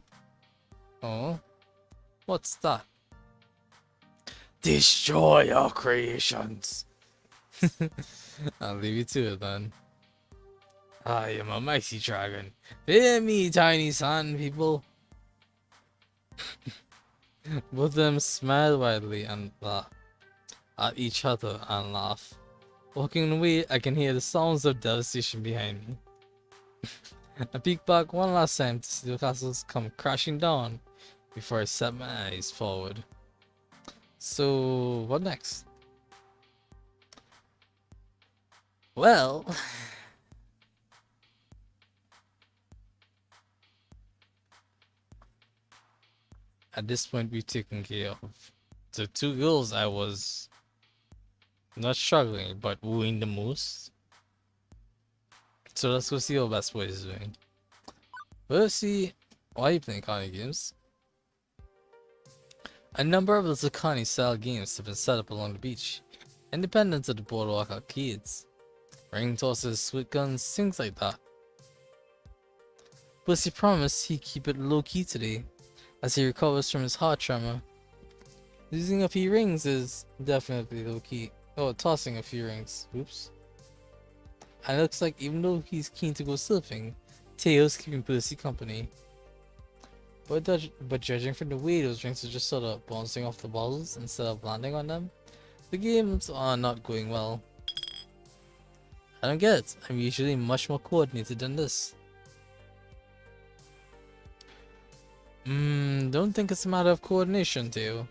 Oh? What's that? Destroy our creations! I'll leave you to it then. I am a mighty dragon. Fear me, tiny sand people. Both of them smile widely and laugh at each other and laugh. Walking away, I can hear the sounds of devastation behind me. I peek back one last time to see the castles come crashing down before I set my eyes forward. So, what next? Well, at this point we've taken care of the two girls I was not struggling but wooing the most. So let's go see how Best Boy is doing. Percy, why are you playing Connie games? A number of the Zakani style games have been set up along the beach, independent of the boardwalk arcades. Ring tosses, sweet guns, things like that. Percy promised he'd keep it low key today, as he recovers from his heart tremor. Losing a few rings is definitely low key. Oh, tossing a few rings. Oops. And it looks like even though he's keen to go surfing, Teo's keeping Percy company. But judging from the way those rings are just sort of bouncing off the bottles instead of landing on them, the games are not going well. I don't get it. I'm usually much more coordinated than this. Don't think it's a matter of coordination, Teo.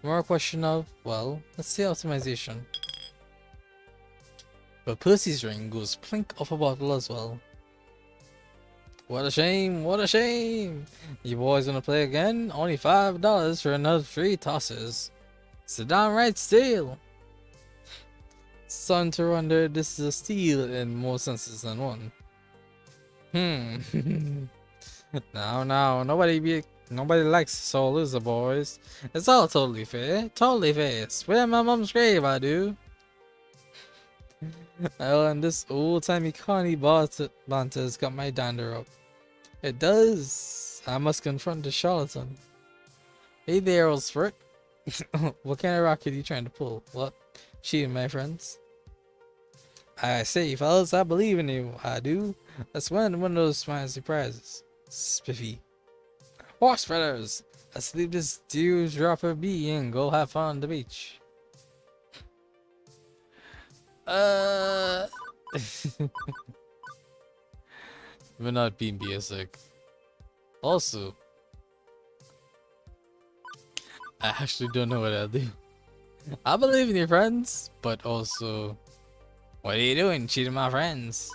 More a question of, well, let's say optimization. But Percy's ring goes plink off a bottle as well. What a shame, what a shame! You boys wanna play again? Only $5 for another 3 tosses. It's a downright steal! Starting to wonder if this is a steal in more senses than one. Now, nobody be Nobody likes a sore loser, boys. It's all totally fair. Totally fair. Swear my mom's grave, I do. Oh, and this old-timey carny banter's got my dander up. It does. I must confront the charlatan. Hey there, old spurt. What kind of rocket are you trying to pull? What? Cheating, my friends? I say, fellas, I believe in you. I do. Let's win one of those fine surprises. Spiffy. Horse feathers! Let's leave this dewdropper be and go have fun on the beach. We're not being basic. Also, I actually don't know what I'll do. I believe in your friends, but also, what are you doing, cheating my friends?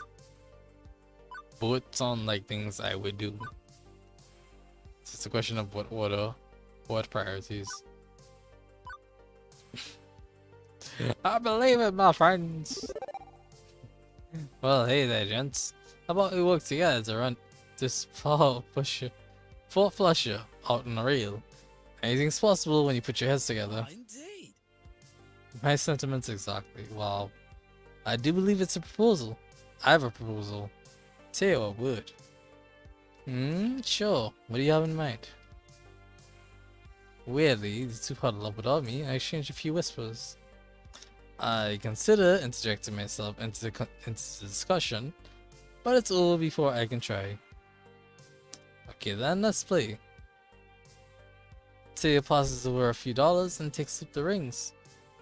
Both sound like things I would do. It's just a question of what order, what priorities. I believe it, my friends. Well, hey there, gents. How about we work together to run this four flusher out on the rail? Anything's possible when you put your heads together. Indeed. My sentiments exactly. Well, I do believe it's a proposal. I have a proposal. Tell you what would. Sure. What do you have in mind? Weirdly, the two huddled up without me. I exchanged a few whispers. I consider interjecting myself into the discussion, but it's all before I can try. Okay, then let's play. Taya passes over a few dollars and takes up the rings,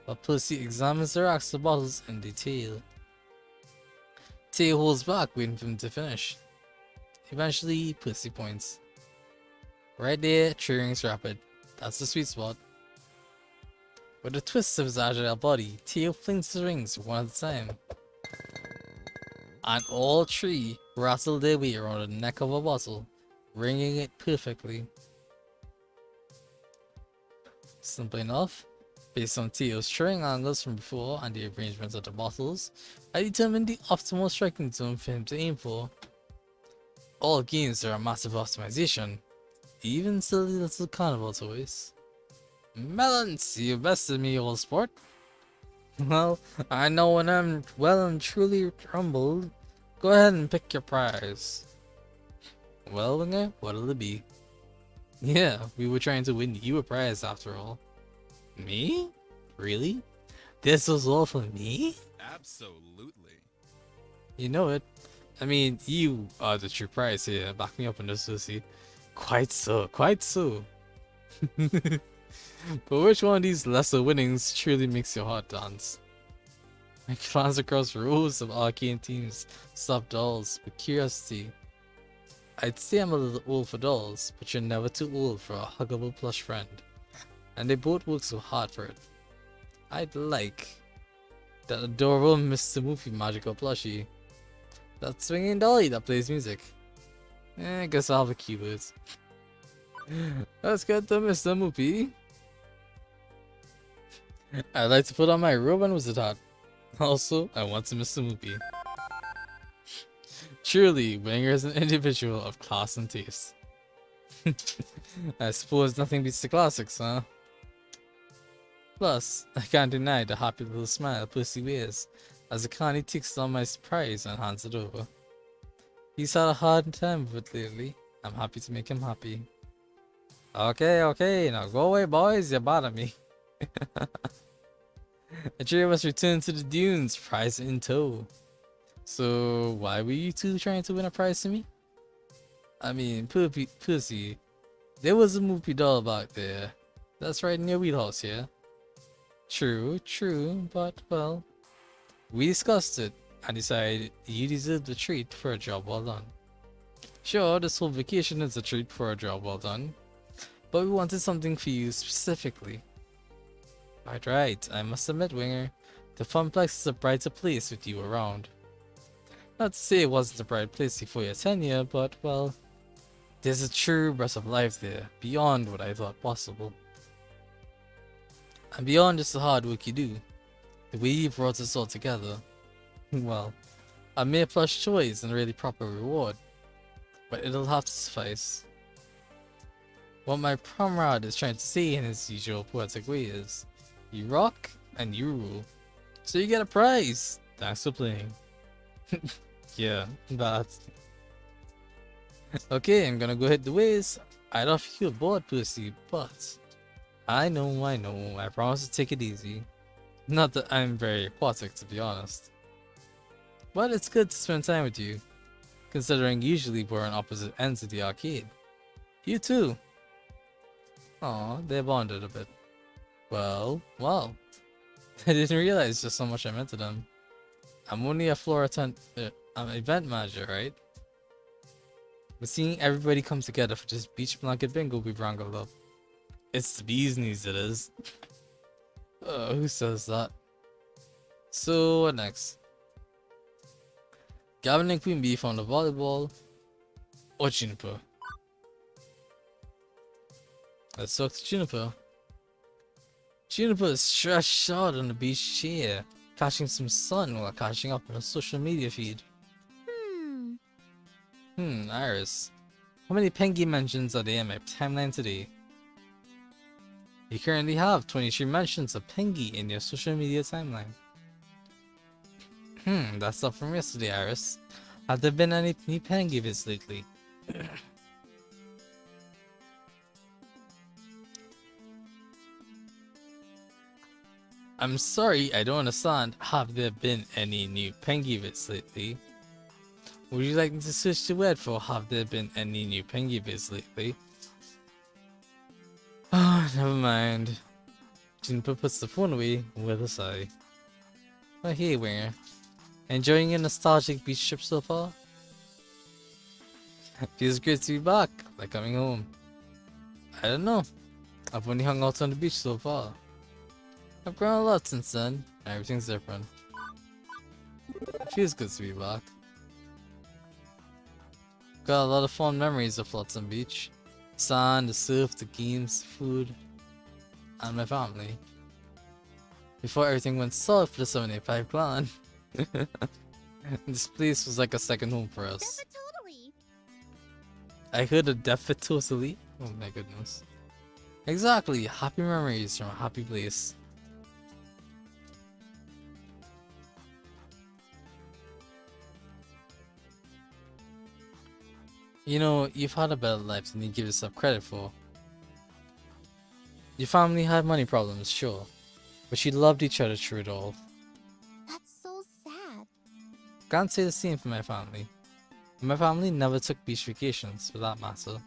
while Percy examines the racks of bottles in detail. Taya holds back, waiting for him to finish. Eventually, Percy points. Right there, 3 rings rapid. That's the sweet spot. With a twist of his agile body, Teo flings the rings one at a time. And all 3 rattle their way around the neck of a bottle, ringing it perfectly. Simple enough. Based on Teo's throwing angles from before and the arrangements of the bottles, I determined the optimal striking zone for him to aim for. All games are a massive optimization, even silly little carnival toys. Melons, you bested me, old sport. Well, I know when I'm well and truly humbled. Go ahead and pick your prize. Well, Winger, what'll it be? Yeah, we were trying to win you a prize after all. Me? Really? This was all for me? Absolutely. You know it. I mean, you are the true prize here. Back me up on this, Lucy. Quite so, quite so. But which one of these lesser winnings truly makes your heart dance? I glance across rows of arcane teams, stuffed dolls, with curiosity. I'd say I'm a little old for dolls, but you're never too old for a huggable plush friend. And they both work so hard for it. I'd like that adorable Mr. Moofy magical plushie. That swinging dolly that plays music. I guess I'll have the keywords. Let's get to Mr. Moopy. I'd like to put on my robe and wizard hat. Also, I want to Mr. Moopy. Truly, Winger is an individual of class and taste. I suppose nothing beats the classics, huh? Plus, I can't deny the happy little smile Percy wears as the carny takes on my surprise and hands it over. He's had a hard time with it lately. I'm happy to make him happy. Okay, now go away, boys. You're bothering me. The three of us return to the dunes, prize in tow. So, why were you two trying to win a prize to me? I mean, Percy, there was a movie doll back there. That's right in your wheelhouse here. True, but well, we discussed it and decided you deserved a treat for a job well done. Sure, this whole vacation is a treat for a job well done, but we wanted something for you specifically. Right, I must admit, Winger, the Funplex is a brighter place with you around. Not to say it wasn't a bright place before your tenure, but well, there's a true breath of life there, beyond what I thought possible. And beyond just the hard work you do, the way you brought us all together, well, a mere plush choice and a really proper reward, but it'll have to suffice. What my comrade is trying to say in his usual poetic way is, you rock and you rule. So you get a prize. Thanks for playing. Yeah, that. Okay, I'm gonna go hit the ways. I don't feel bored, Percy, but I know, I promise to take it easy. Not that I'm very aquatic, to be honest. But it's good to spend time with you, considering usually we're on opposite ends of the arcade. You too. Aw, they bonded a bit. Well. I didn't realize just how much I meant to them. I'm only a I'm an event manager, right? But seeing everybody come together for this beach blanket bingo we wrangled up. It's the bee's knees, it is. Who says that? So, what next? Gavin and Queen Bee found the volleyball or Juniper? Let's talk to Juniper. Juniper is stretched out on the beach chair, catching some sun while catching up on a social media feed. Iris. How many Pengy mentions are there in my timeline today? You currently have 23 mentions of Pengy in your social media timeline. That's up from yesterday, Iris. Have there been any new Pengy vids lately? I'm sorry, I don't understand. Have there been any new Pengy vids lately? Would you like me to switch the word for have there been any new Pengy vids lately? Ah, never mind. Juniper puts the phone away with a sigh. Oh hey, Winger. Enjoying a nostalgic beach trip so far? Feels great to be back, like coming home. I don't know. I've only hung out on the beach so far. I've grown a lot since then. Everything's different. It feels good to be back. Got a lot of fond memories of Flotsam Beach. Sand, the surf, the games, the food, and my family. Before everything went south for the 785 clan. This place was like a second home for us. Totally. I heard a definite totally. Oh my goodness. Exactly, happy memories from a happy place. You know, you've had a better life than you give yourself credit for. Your family had money problems, sure, but you loved each other through it all. That's so sad. Can't say the same for my family. My family never took beach vacations, for that matter,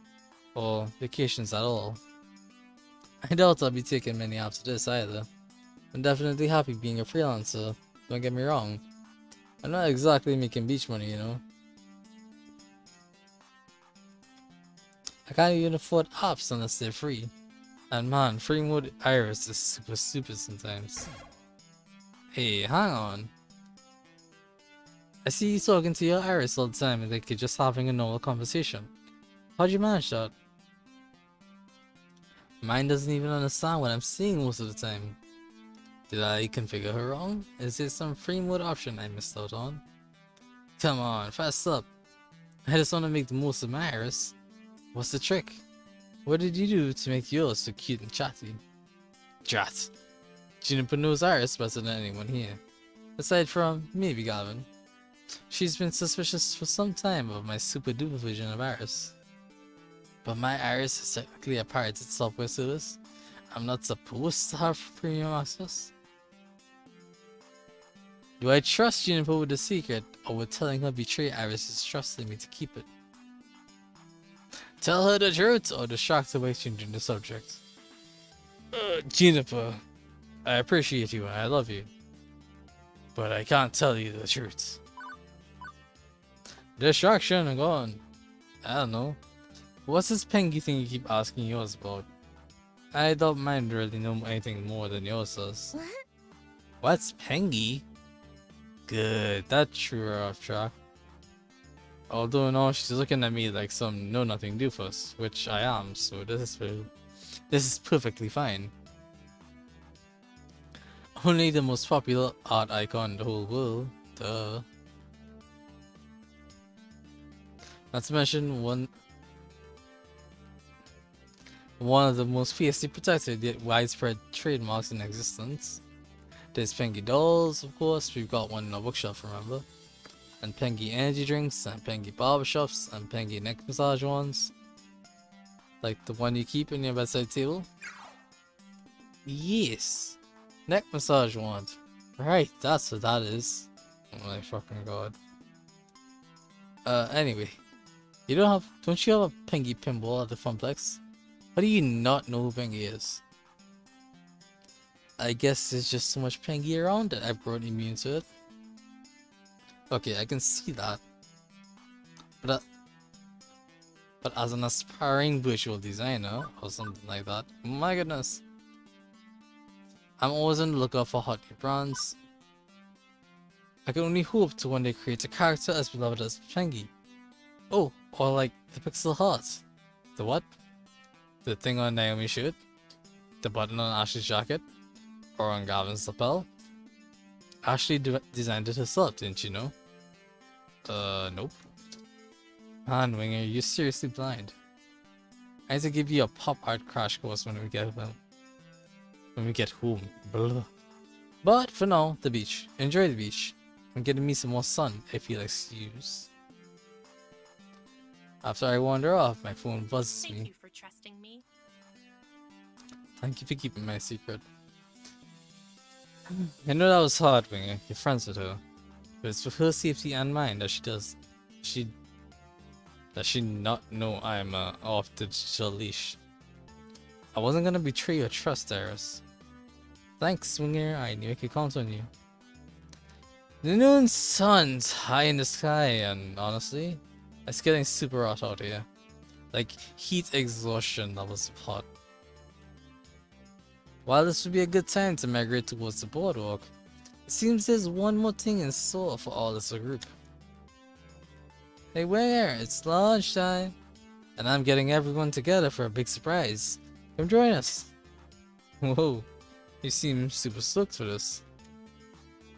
or vacations at all. I doubt I'll be taking many after this either. I'm definitely happy being a freelancer, don't get me wrong. I'm not exactly making beach money, you know. I can't even afford apps unless they're free. And man, free mode Iris is super stupid sometimes. Hey, hang on. I see you talking to your Iris all the time and like you're just having a normal conversation. How'd you manage that? Mine doesn't even understand what I'm saying most of the time. Did I configure her wrong? Is there some free mode option I missed out on? Come on, fast up. I just want to make the most of my Iris. What's the trick? What did you do to make yours so cute and chatty? Drat. Juniper knows Iris better than anyone here. Aside from, maybe Gavin. She's been suspicious for some time of my super duper vision of Iris. But my Iris is technically a pirated software service. I'm not supposed to have premium access. Do I trust Juniper with the secret, or would telling her betray Iris is trusting me to keep it? Tell her the truth, or distract her by changing the subject. Juniper, I appreciate you and I love you, but I can't tell you the truth. Distraction, go on. I don't know. What's this Pengy thing you keep asking yours about? I don't mind really know anything more than yours does. What? What's Pengy? Good, that threw her off track. Although no, she's looking at me like some know-nothing doofus, which I am, so this is perfectly fine. Only the most popular art icon in the whole world, duh. Not to mention One of the most fiercely protected yet widespread trademarks in existence. There's Pengy dolls, of course. We've got one in our bookshelf, remember? And Pengy energy drinks, and Pengy barbershops, and Pengy neck massage ones. Like the one you keep in your bedside table. Yes! Neck massage wand. Right, that's what that is. Oh my fucking god. Anyway. Don't you have a Pengy pinball at the Funplex? How do you not know who Pengy is? I guess there's just so much Pengy around that I've grown immune to it. Okay, I can see that. But as an aspiring visual designer or something like that, my goodness. I'm always on the lookout for hot new brands. I can only hope to one day create a character as beloved as Pengy. Oh, or like the Pixel Heart. The what? The thing on Naomi's shirt? The button on Ashley's jacket? Or on Gavin's lapel? Ashley designed it herself, didn't you know? Nope. Man, Winger, you're seriously blind. I need to give you a pop art crash course when we get home. When we get home. Blah. But for now, the beach. Enjoy the beach. I'm getting me some more sun, if you'll excuse. After I wander off, my phone buzzes Thank me. you for trusting me. Thank you for keeping my secret. I know that was hard, Winger. You're friends with her. But it's for her safety and mine that does she not know I'm off the digital leash. I wasn't gonna betray your trust, Eris. Thanks, Winger. I knew I could count on you. The noon sun's high in the sky, and honestly, it's getting super hot out here. Like heat exhaustion levels of hot. While this would be a good time to migrate towards the boardwalk, it seems there's one more thing in store for all as a group. Hey, where? It's lunchtime, and I'm getting everyone together for a big surprise. Come join us. Whoa, you seem super stoked for this.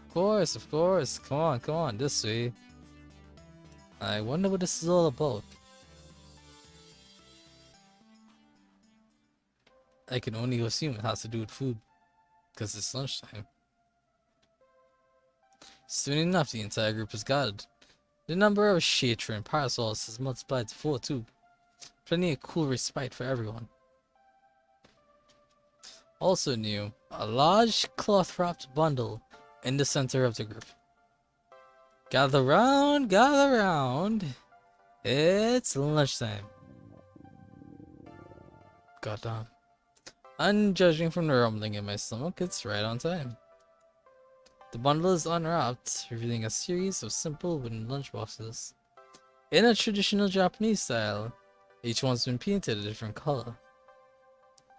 Of course. Come on, this way. I wonder what this is all about. I can only assume it has to do with food, because it's lunchtime. Soon enough, the entire group is gathered. The number of shade and parasols has multiplied to 4 too. Plenty of cool respite for everyone. Also new, a large cloth-wrapped bundle in the center of the group. Gather round. It's lunchtime. Goddamn. And judging from the rumbling in my stomach, it's right on time. The bundle is unwrapped, revealing a series of simple wooden lunchboxes. In a traditional Japanese style, each one's been painted a different color.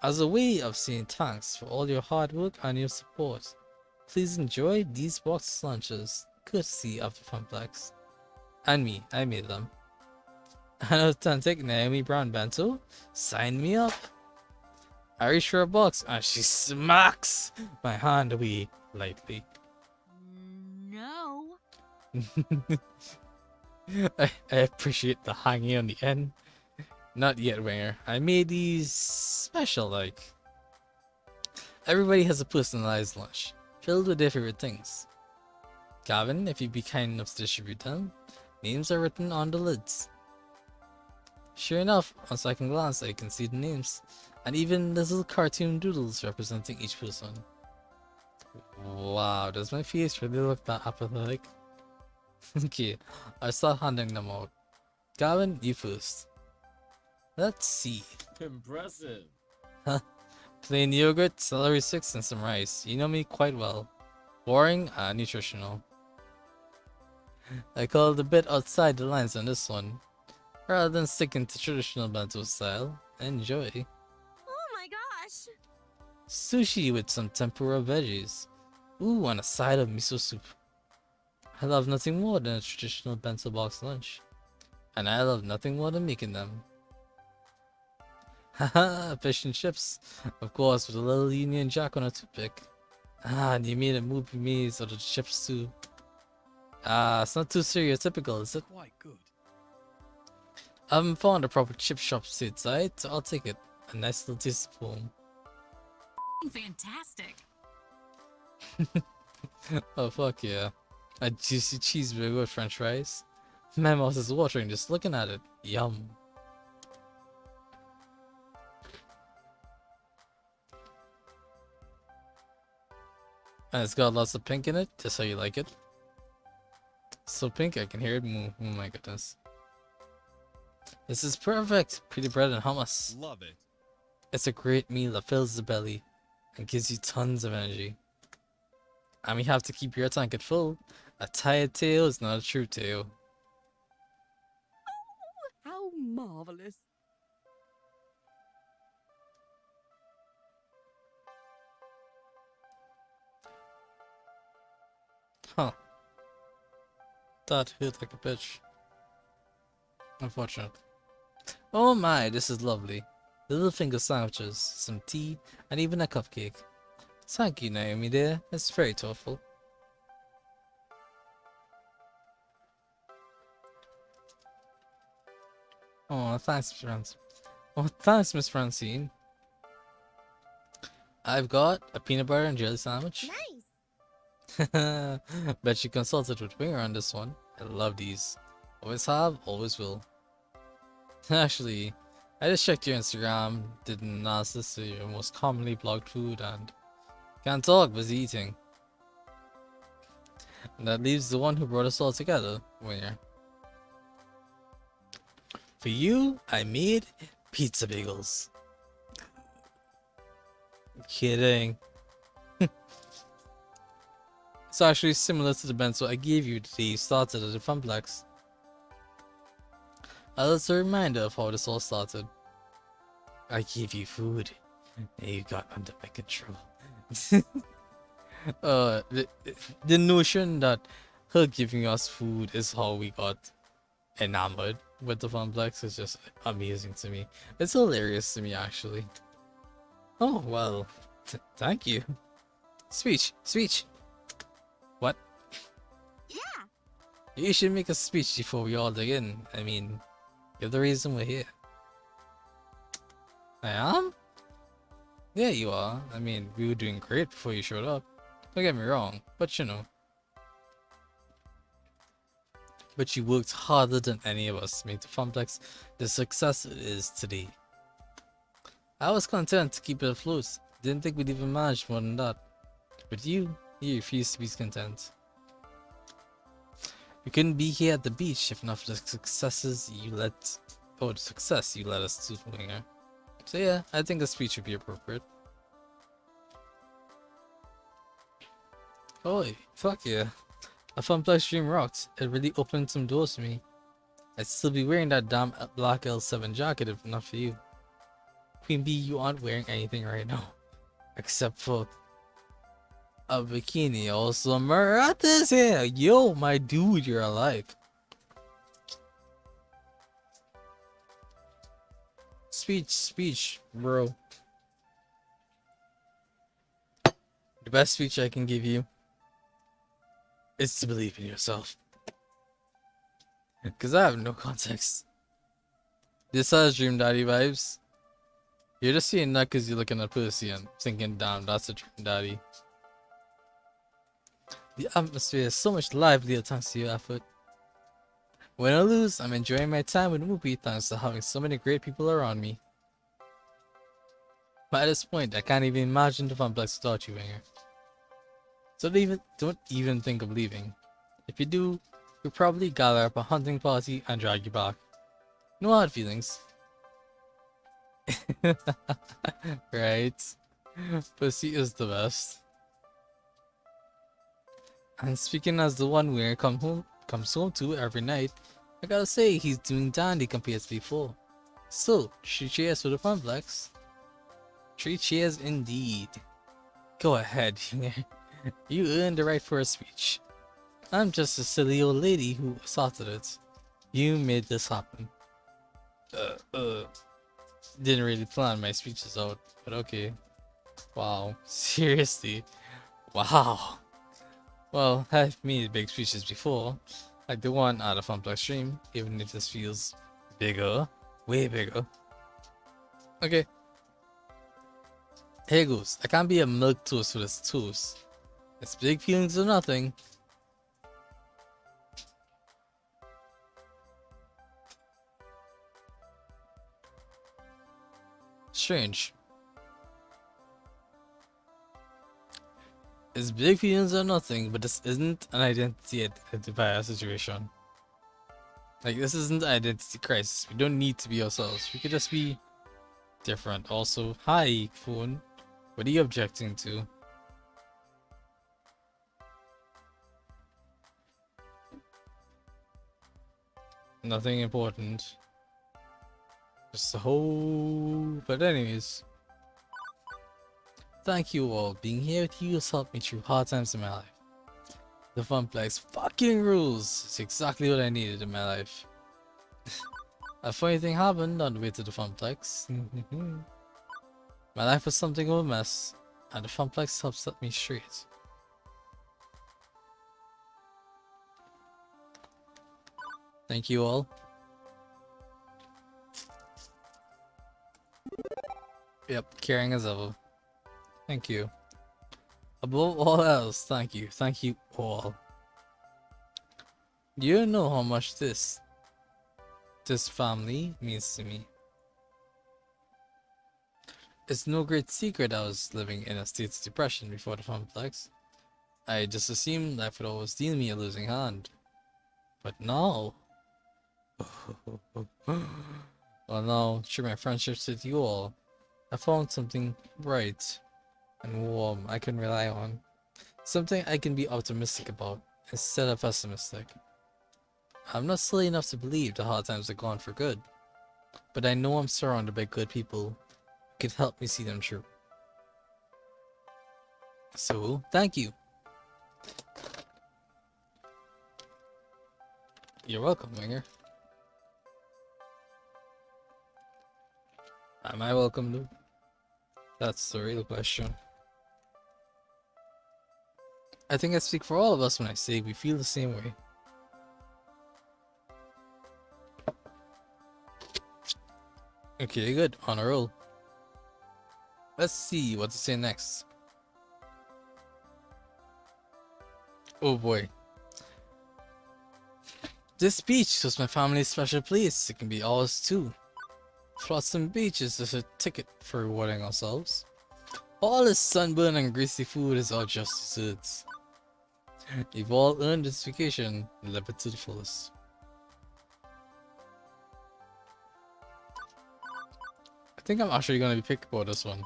As a way of saying thanks for all your hard work and your support, please enjoy these boxed lunches, courtesy of the Funplex. And me, I made them. An authentic Naomi Brown bento? Sign me up! I reach for a box and she smacks my hand away lightly. No. I appreciate the hanging on the end. Not yet, Winger. I made these special, like. Everybody has a personalized lunch, filled with their favorite things. Gavin, if you'd be kind enough to distribute them, names are written on the lids. Sure enough, on second glance, I can see the names, and even the little cartoon doodles representing each person. Wow, does my face really look that apathetic? Okay, I start handing them out. Gavin, you first. Let's see. Impressive. Plain yogurt, celery sticks, and some rice. You know me quite well. Boring and nutritional. I called a bit outside the lines on this one. Rather than sticking to traditional bento style. Enjoy. Oh my gosh. Sushi with some tempura veggies. Ooh, and a side of miso soup. I love nothing more than a traditional bento box lunch. And I love nothing more than making them. Haha, fish and chips. Of course, with a little Union Jack on a toothpick. Ah, and you made a movie maze out of the chips too. Ah, it's not too stereotypical, is it? Quite good. I haven't found a proper chip shop stateside, so I'll take it. a nice little teaspoon. Fantastic. Oh fuck yeah. A juicy cheeseburger with french fries. My mouth is watering just looking at it. Yum. And it's got lots of pink in it, just how you like it. So pink I can hear it move. Oh my goodness. This is perfect. Pretty bread and hummus. Love it. It's a great meal that fills the belly and gives you tons of energy. And we have to keep your tankard full. A tired tail is not a true tail. How marvelous. Huh. That hit like a bitch. Unfortunate. Oh my, this is lovely. Little finger sandwiches, some tea, and even a cupcake. Thank you, Naomi dear. It's very thoughtful. Oh, thanks, Miss Francine. Oh, thanks, Miss Francine. I've got a peanut butter and jelly sandwich. Nice. Bet you consulted with Winger on this one. I love these. Always have, always will. Actually, I just checked your Instagram, did an analysis of your most commonly blogged food, and can't talk, was eating. And that leaves the one who brought us all together, Winger. For you, I made pizza bagels. Kidding. It's actually similar to the bento I gave you the day you started at the Funplex. A little reminder of how this all started. I gave you food, and you got under my control. The notion that her giving us food is how we got enamored with the Funplex is just amazing to me. It's hilarious to me, actually. Oh, well, thank you. Speech, speech. What? Yeah. You should make a speech before we all dig in. I mean, you're the reason we're here. I am? Yeah, you are. I mean, we were doing great before you showed up. Don't get me wrong, but you know. But you worked harder than any of us to make the Funplex the success it is today. I was content to keep it afloat. Didn't think we'd even manage more than that. But you refused to be content. We couldn't be here at the beach if not for the success you let us to, Winger. So yeah, I think a speech would be appropriate. Oh, fuck yeah. A Funplex dream rocked. It really opened some doors for me. I'd still be wearing that damn black L7 jacket if not for you. Queen Bee, you aren't wearing anything right now. Except for a bikini or some marathas here. Yo, my dude, you're alive. Speech, bro. The best speech I can give you is to believe in yourself. Because I have no context. This has Dream Daddy vibes. You're just seeing that because you're looking at Percy and thinking, damn, that's a Dream Daddy. The atmosphere is so much livelier thanks to your effort. Win or lose, I'm enjoying my time with the movie thanks to having so many great people around me. But at this point, I can't even imagine the Funplex without you, Winger. So don't even think of leaving. If you do, we'll probably gather up a hunting party and drag you back. No hard feelings. Right? Percy is the best. And speaking as the one Winger comes home to every night, I gotta say he's doing dandy compared to before. So, 3 cheers for the Funplex. 3 cheers indeed. Go ahead, you earned the right for a speech. I'm just a silly old lady who started it. You made this happen. Didn't really plan my speeches out, but okay. Wow, seriously? Wow. Well, I've made big speeches before, like the one at a Funplex stream, even if this feels bigger, way bigger. Okay, Here goes. I can't be a milk toast for this toast. It's big feelings or nothing. Strange. It's big feelings or nothing, but this isn't an identity identifier situation. Like, this isn't an identity crisis. We don't need to be ourselves. We could just be different. Also, hi, phone. What are you objecting to? Nothing important. Just a whole... But anyways. Thank you all. Being here with you has helped me through hard times in my life. The Funplex fucking rules. It's exactly what I needed in my life. A funny thing happened on the way to the Funplex. My life was something of a mess, and the Funplex helped set me straight. Thank you all. Yep, caring as ever. Thank you. Above all else, thank you. Thank you all. You know how much this family means to me. It's no great secret I was living in a state of depression before the Funplex. I just assumed life would always deal me a losing hand. But now... well, now, through my friendships with you all, I found something bright and warm I can rely on. Something I can be optimistic about instead of pessimistic. I'm not silly enough to believe the hard times are gone for good, but I know I'm surrounded by good people who can help me see them through. So, thank you. You're welcome, Winger. Am I welcome, though? That's the real question. I think I speak for all of us when I say we feel the same way. Okay, good. On a roll. Let's see what to say next. Oh boy. This beach was my family's special place. It can be ours too. Flotsam Beach is just a ticket for rewarding ourselves. All this sunburn and greasy food is our just desserts. We've all earned this vacation, live it to the fullest. I think I'm actually gonna be picky about this one.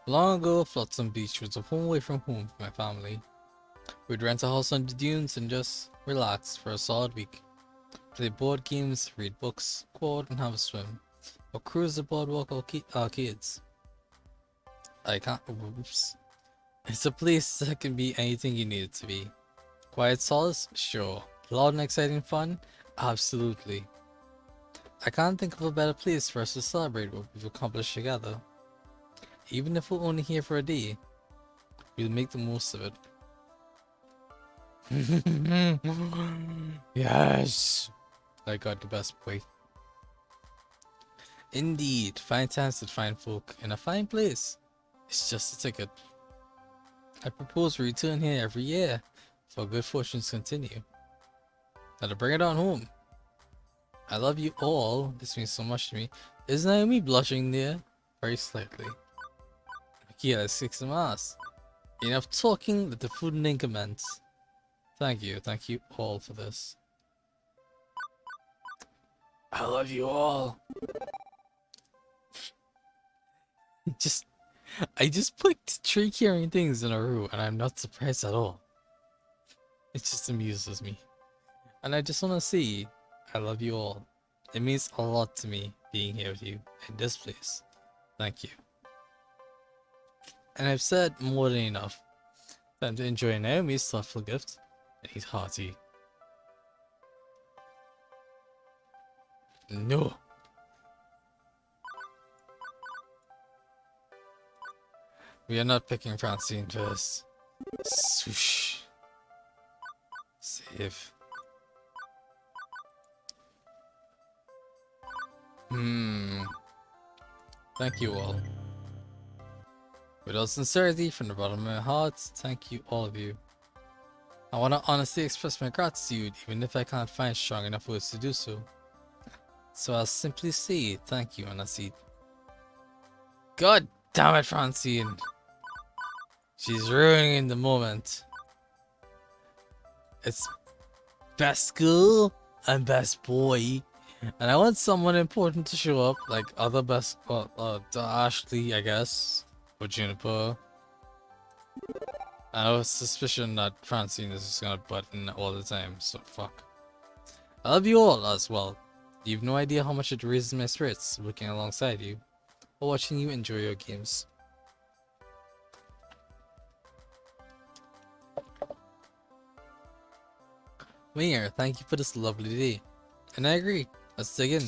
Long ago, Flotsam Beach was a home away from home for my family. We'd rent a house on the dunes and just relax for a solid week. Play board games, read books, go out and have a swim, or cruise the boardwalk arcades. I can't. Oops. It's a place that can be anything you need it to be. Quiet solace? Sure. Loud and exciting fun? Absolutely. I can't think of a better place for us to celebrate what we've accomplished together. Even if we're only here for a day, we'll make the most of it. Yes! I got the best boy. Indeed, fine times with fine folk in a fine place. It's just a ticket. I propose we return here every year for good fortunes continue. Now to bring it on home. I love you all. This means so much to me. Is Naomi blushing there? Very slightly. Okay, let's kick some ass. Enough talking, let the food and commence. Thank you all for this. I love you all. I just put 3 caring things in a row and I'm not surprised at all. It just amuses me. And I just want to say, I love you all. It means a lot to me being here with you in this place. Thank you. And I've said more than enough. Time to enjoy Naomi's thoughtful gift and eat hearty. No. We are not picking Francine first. Swoosh. Save. Thank you all. With all sincerity, from the bottom of my heart, thank you, all of you. I want to honestly express my gratitude, even if I can't find strong enough words to do so. So I'll simply say thank you, and that's it. God damn it, Francine! She's ruining the moment. It's best girl and best boy, and I want someone important to show up, like other best, Ashley, I guess, or Juniper. I have a suspicion that Francine is just gonna butt in all the time, so fuck. I love you all as well. You've no idea how much it raises my spirits working alongside you, or watching you enjoy your games. Mayor, thank you for this lovely day. And I agree, let's dig in.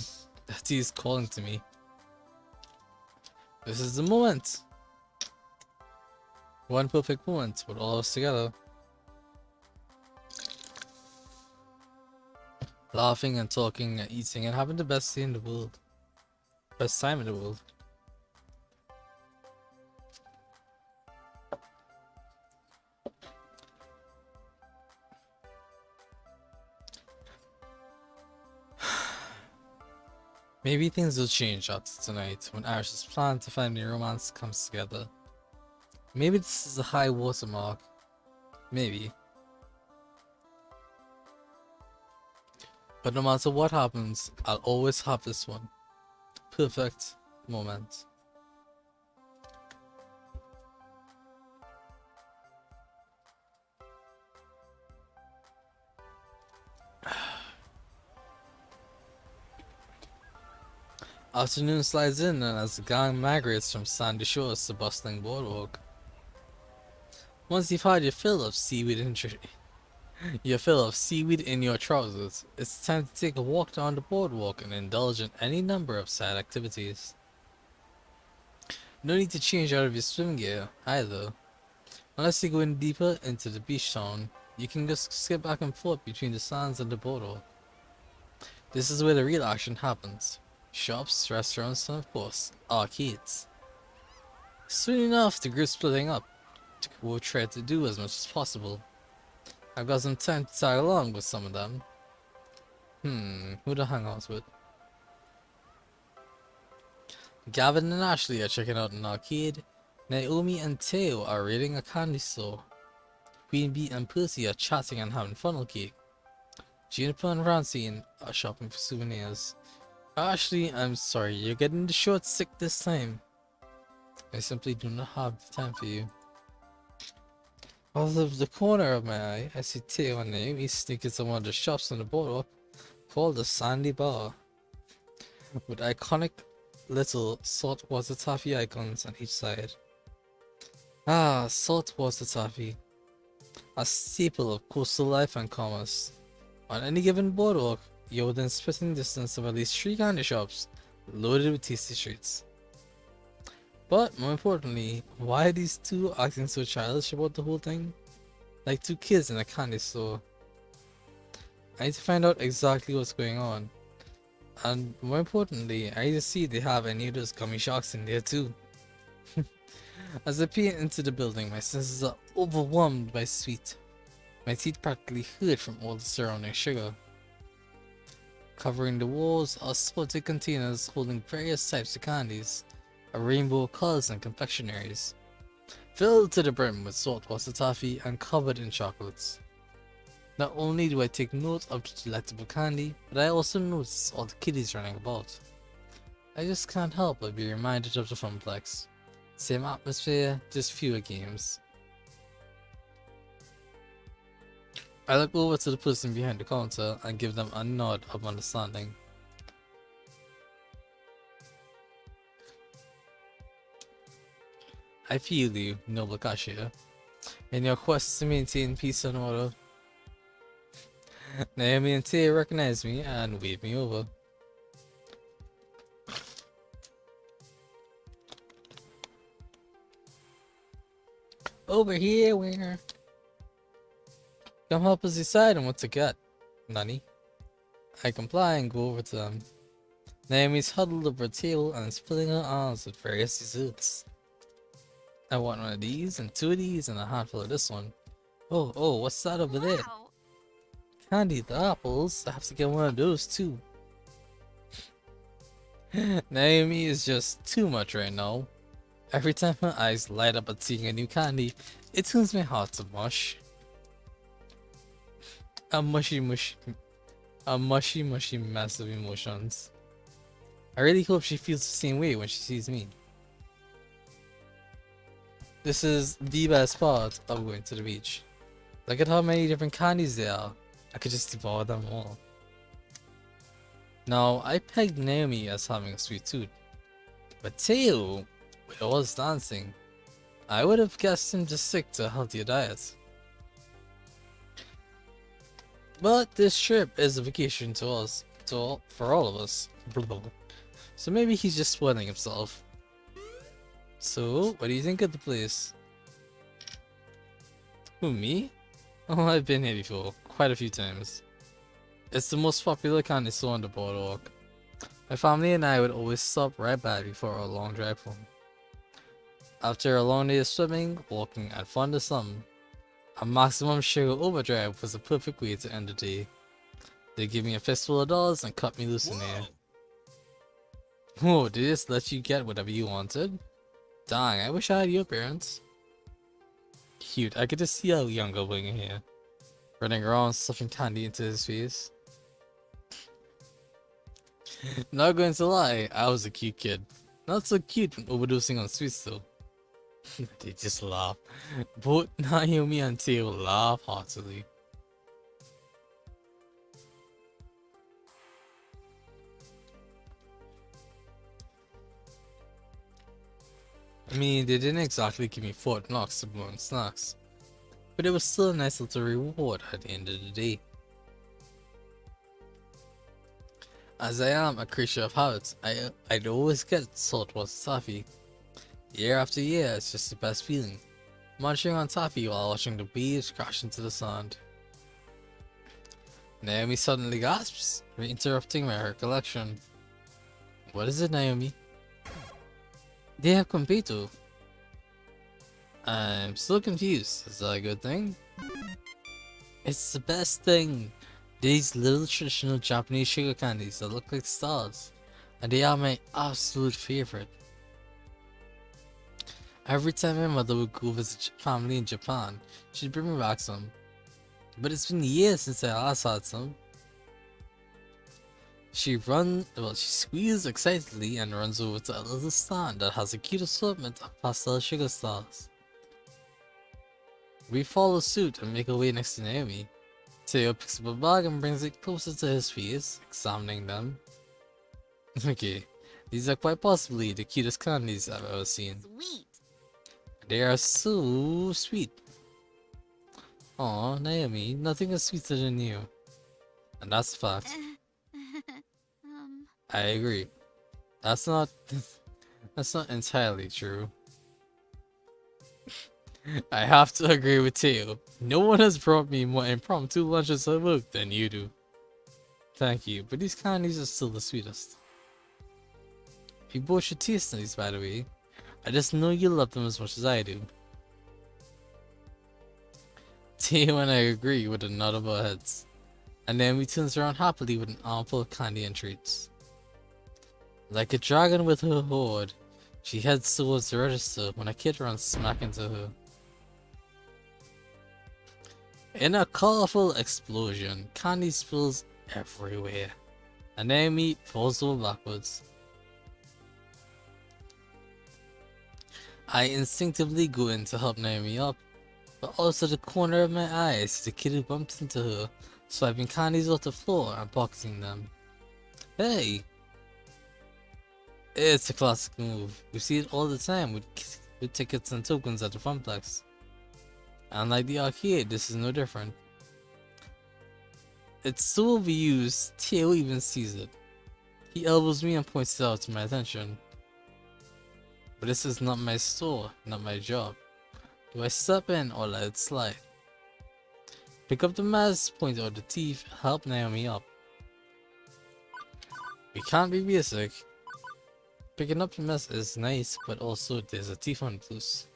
That tea is calling to me. This is the moment. One perfect moment with all of us together. Laughing and talking and eating and having the best day in the world. Best time in the world. Maybe things will change after tonight when Irish's plan to find a romance comes together. Maybe this is a high watermark. Maybe. But no matter what happens, I'll always have this one. Perfect moment. Afternoon slides in, and as the gang migrates from sandy shores to bustling boardwalk. Once you've had your fill of seaweed in your trousers, it's time to take a walk down the boardwalk and indulge in any number of side activities. No need to change out of your swim gear, either. Unless you're going deeper into the beach town, you can just skip back and forth between the sands and the boardwalk. This is where the real action happens. Shops, restaurants, and of course, arcades. Soon enough, the group's splitting up. We'll try to do as much as possible. I've got some time to tag along with some of them. Who to hang out with? Gavin and Ashley are checking out an arcade. Naomi and Teo are raiding a candy store. Queen Bee and Percy are chatting and having funnel cake. Juniper and Francine are shopping for souvenirs. Ashley, I'm sorry, you're getting the short stick this time. I simply do not have the time for you. Out of the corner of my eye, I see Teo and Naomi sneak into one of the shops on the boardwalk called the Sandy Bar, with iconic little saltwater taffy icons on each side. Ah, saltwater taffy. A staple of coastal life and commerce. On any given boardwalk, you're within spitting distance of at least 3 candy shops loaded with tasty treats. But more importantly, why are these two acting so childish about the whole thing? Like 2 kids in a candy store. I need to find out exactly what's going on. And more importantly, I need to see if they have any of those gummy sharks in there too. As I peer into the building, my senses are overwhelmed by sweet. My teeth practically hurt from all the surrounding sugar. Covering the walls are spotted containers holding various types of candies, a rainbow of colors and confectionaries, filled to the brim with saltwater taffy and covered in chocolates. Not only do I take note of the delectable candy, but I also notice all the kiddies running about. I just can't help but be reminded of the Funplex. Same atmosphere, just fewer games. I look over to the person behind the counter and give them a nod of understanding. I feel you, noble cashier, in your quest to maintain peace and order. Naomi and Tay recognize me and wave me over. Over here, where? Come help us decide on what to get, Nani. I comply and go over to them. Naomi's huddled over a table and is filling her arms with various desserts. I want one of these, and two of these, and a handful of this one. Oh, what's that over there? Wow. Candy the apples. I have to get one of those too. Naomi is just too much right now. Every time her eyes light up at seeing a new candy, it turns my heart to mush. A mushy mess of emotions. I really hope she feels the same way when she sees me. This is the best part of going to the beach. Look at how many different candies there are. I could just devour them all. Now, I pegged Naomi as having a sweet tooth, but Teo, with all his dancing, I would have guessed him to stick to a healthier diet. But this trip is a vacation to us, for all of us. So maybe he's just spoiling himself. So, what do you think of the place? Who, me? Oh, I've been here before, quite a few times. It's the most popular candy store on the boardwalk. My family and I would always stop right by before our long drive home. After a long day of swimming, walking, and fun to some, a maximum sugar overdrive was the perfect way to end the day. They give me a fistful of dollars and cut me loose in there. Whoa, did this let you get whatever you wanted? Dang, I wish I had your parents. Cute, I could just see a young goblin in here, running around stuffing candy into his face. Not going to lie, I was a cute kid. Not so cute when overdosing on sweets though. They just laugh. Both Naomi and Teo laugh heartily. I mean, they didn't exactly give me Fort Knox to blow on snacks, but it was still a nice little reward at the end of the day. As I am a creature of habits, I'd always get saltwater taffy. Year after year, it's just the best feeling. Munching on taffy while watching the waves crash into the sand. Naomi suddenly gasps, interrupting my recollection. What is it, Naomi? They have Compito. I'm still confused. Is that a good thing? It's the best thing. These little traditional Japanese sugar candies that look like stars, and they are my absolute favorite. Every time my mother would go visit family in Japan, she'd bring me back some. But it's been years since I last had some. She squeezes excitedly and runs over to a little stand that has a cute assortment of pastel sugar stars. We follow suit and make our way next to Naomi. Teo picks up a bag and brings it closer to his face, examining them. Okay, these are quite possibly the cutest candies I've ever seen. Sweet. They are so sweet. Aw, Naomi, nothing is sweeter than you. And that's a fact. I agree. That's not that's not entirely true. I have to agree with Teo. No one has brought me more impromptu lunches at work than you do. Thank you, but these candies are still the sweetest. You both should taste these, by the way. I just know you love them as much as I do. Teo and I agree with a nod of our heads, and then we turns around happily with an armful of candy and treats. Like a dragon with her hoard, she heads towards the register when a kid runs smack into her. In a colorful explosion, candy spills everywhere, and Naomi falls over backwards. I instinctively go in to help Naomi up, but out of the corner of my eye I see the kid who bumped into her, swiping candies off the floor and pocketing them. Hey! It's a classic move. We see it all the time with tickets and tokens at the Funplex. And like the arcade, this is no different. It's so overused, Teo even sees it. He elbows me and points it out to my attention. But this is not my store, not my job. Do I step in or let it slide? Pick up the mask, point out the teeth, help Naomi up. We can't be basic. Picking up the mess is nice, but also there's a thief on the loose.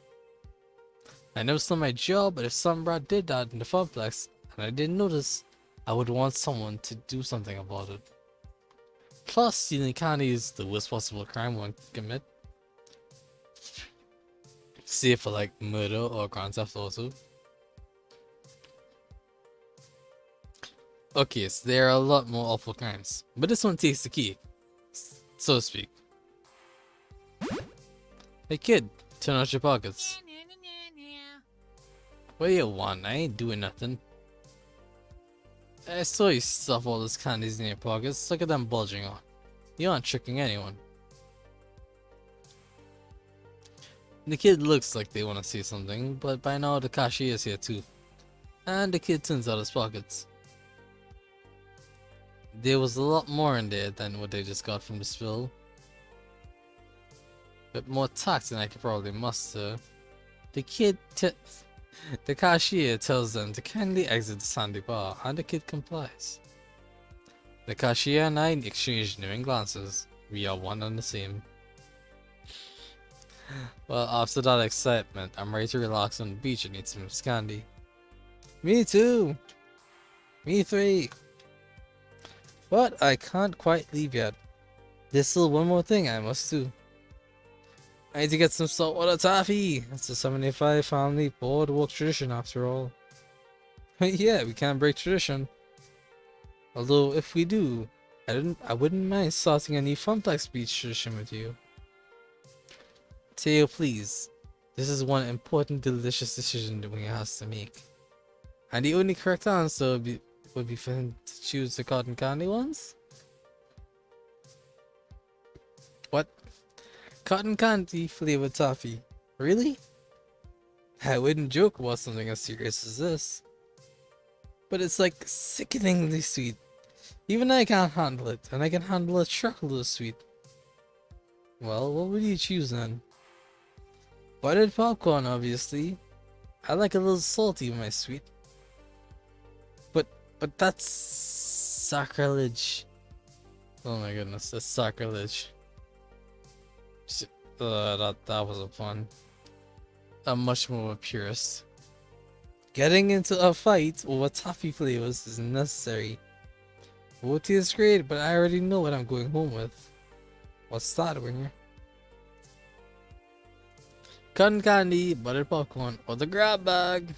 I know it's not my job, but if some brat did that in the complex and I didn't notice, I would want someone to do something about it. Plus, stealing candy is the worst possible crime one can commit. See it for like murder or grand theft auto. Okay, so there are a lot more awful crimes, but this one takes the key, so to speak. Hey kid, turn out your pockets. What do you want? I ain't doing nothing. I saw you stuff all those candies in your pockets. Look at them bulging on. You aren't tricking anyone. The kid looks like they want to say something, but by now the cashier is here too. And the kid turns out his pockets. There was a lot more in there than what they just got from the spill. But more tact than I could probably muster. The cashier tells them to kindly exit the sandy bar, and the kid complies. The cashier and I exchange knowing glances. We are one and the same. Well, after that excitement, I'm ready to relax on the beach and eat some candy. Me too! Me three! But I can't quite leave yet. There's still one more thing I must do. I need to get some saltwater taffy! It's a 75 family boardwalk tradition after all. Yeah, we can't break tradition. Although, if we do, I wouldn't mind starting a new Funplex Beach tradition with you. Teo, please. This is one important, delicious decision that we has to make. And the only correct answer would be for him to choose the cotton candy ones? What? Cotton candy flavored toffee? Really? I wouldn't joke about something as serious as this. But it's like sickeningly sweet. Even I can't handle it, and I can handle a truckload sweet. Well, what would you choose then? Buttered popcorn, obviously. I like a little salty with my sweet. But that's sacrilege. Oh my goodness, that's sacrilege. That was a pun. I'm much more of a purist. Getting into a fight over toffee flavors is necessary. OT is great, but I already know what I'm going home with. What's that, Winger? Cotton candy, buttered popcorn, or the grab bag.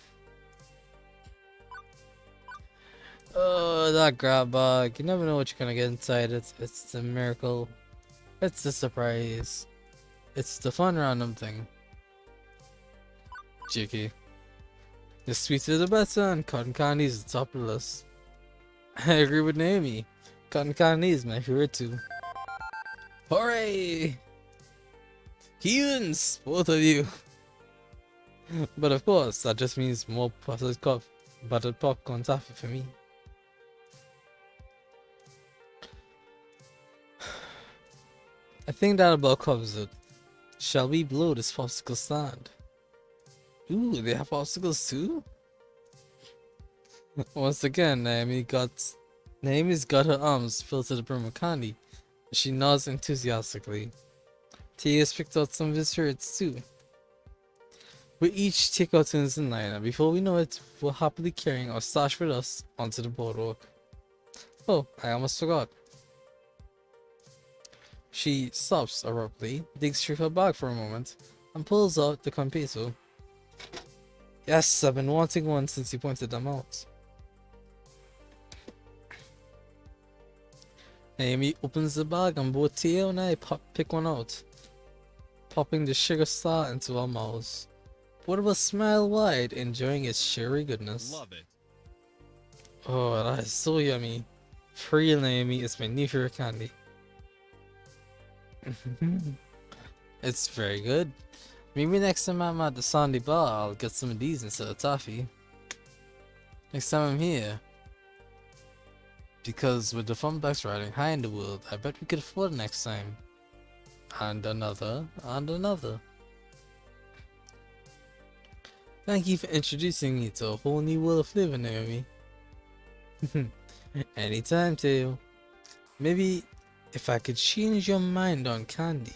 Oh, that grab bag. You never know what you're gonna get inside. It's a miracle. It's a surprise. It's the fun random thing. JK. The sweeter the better, and cotton candy is the top of the list. I agree with Naomi. Cotton candy is my favorite too. Hooray! Heathens! Both of you! But of course, that just means more buttered popcorn toffee for me. I think that about covers it. Shall we blow this popsicle stand? Ooh, they have popsicles too? Once again, Naomi's got her arms filled to the brim with candy. She nods enthusiastically. Tia's picked out some of his favorites too. We each take our turns in line, and before we know it, we're happily carrying our stash with us onto the boardwalk. Oh, I almost forgot. She stops abruptly, digs through her bag for a moment, and pulls out the con peso. Yes, I've been wanting one since you pointed them out. Naomi opens the bag and both Teo and I pick one out, popping the sugar star into our mouths. Both of us smile wide, enjoying its sugary goodness. Love it. Oh, that is so yummy. For real, Naomi, it's my new favorite candy. It's very good. Maybe next time I'm at the Sandy Bar, I'll get some of these instead of toffee. Next time I'm here. Because with the Funplex riding high in the world, I bet we could afford it next time. And another, and another. Thank you for introducing me to a whole new world of flavor, Naomi. Anytime, Teo. Maybe if I could change your mind on candy,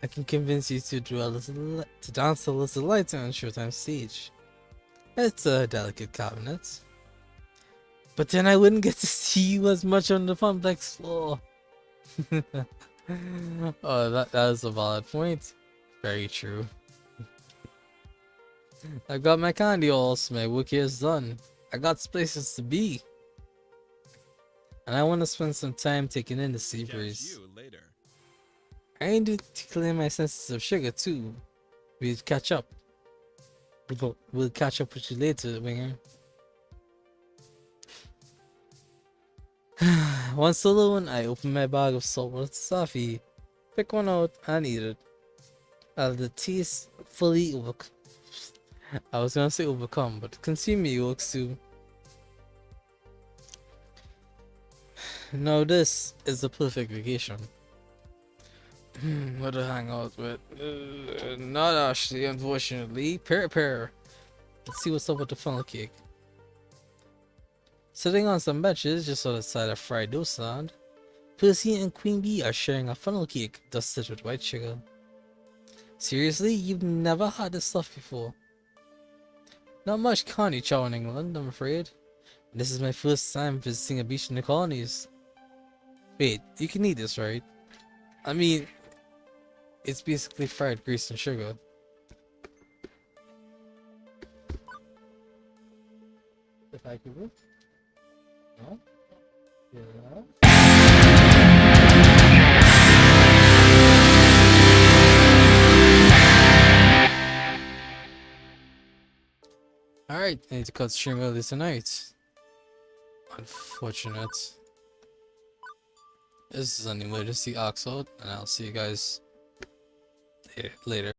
I can convince you to do a little to dance a little lighter on Showtime stage. It's a delicate cabinet. But then I wouldn't get to see you as much on the complex floor. Oh, that is a valid point. Very true. I got my candy halls, my work here is done. I got places to be. And I want to spend some time taking in the sea Catch breeze. you later. I need to clear my senses of sugar too. We'll catch up. We'll catch up with you later, Winger. Once alone, I open my bag of saltwater toffee, pick one out, and eat it. The taste fully I was gonna say overcome, but consume me works too. Now this is the perfect vacation. What to hang out with? Not Ashley, unfortunately. Pear. Let's see what's up with the funnel cake. Sitting on some benches just outside of Fried Dough Land, Percy and Queen Bee are sharing a funnel cake dusted with white sugar. Seriously, you've never had this stuff before? Not much candy chow in England, I'm afraid. This is my first time visiting a beach in the colonies. Wait, you can eat this, right? I mean, it's basically fried grease and sugar. If I could move? No? Yeah. Alright, I need to cut stream early tonight. Unfortunate. This is an emergency ox out, and I'll see you guys later.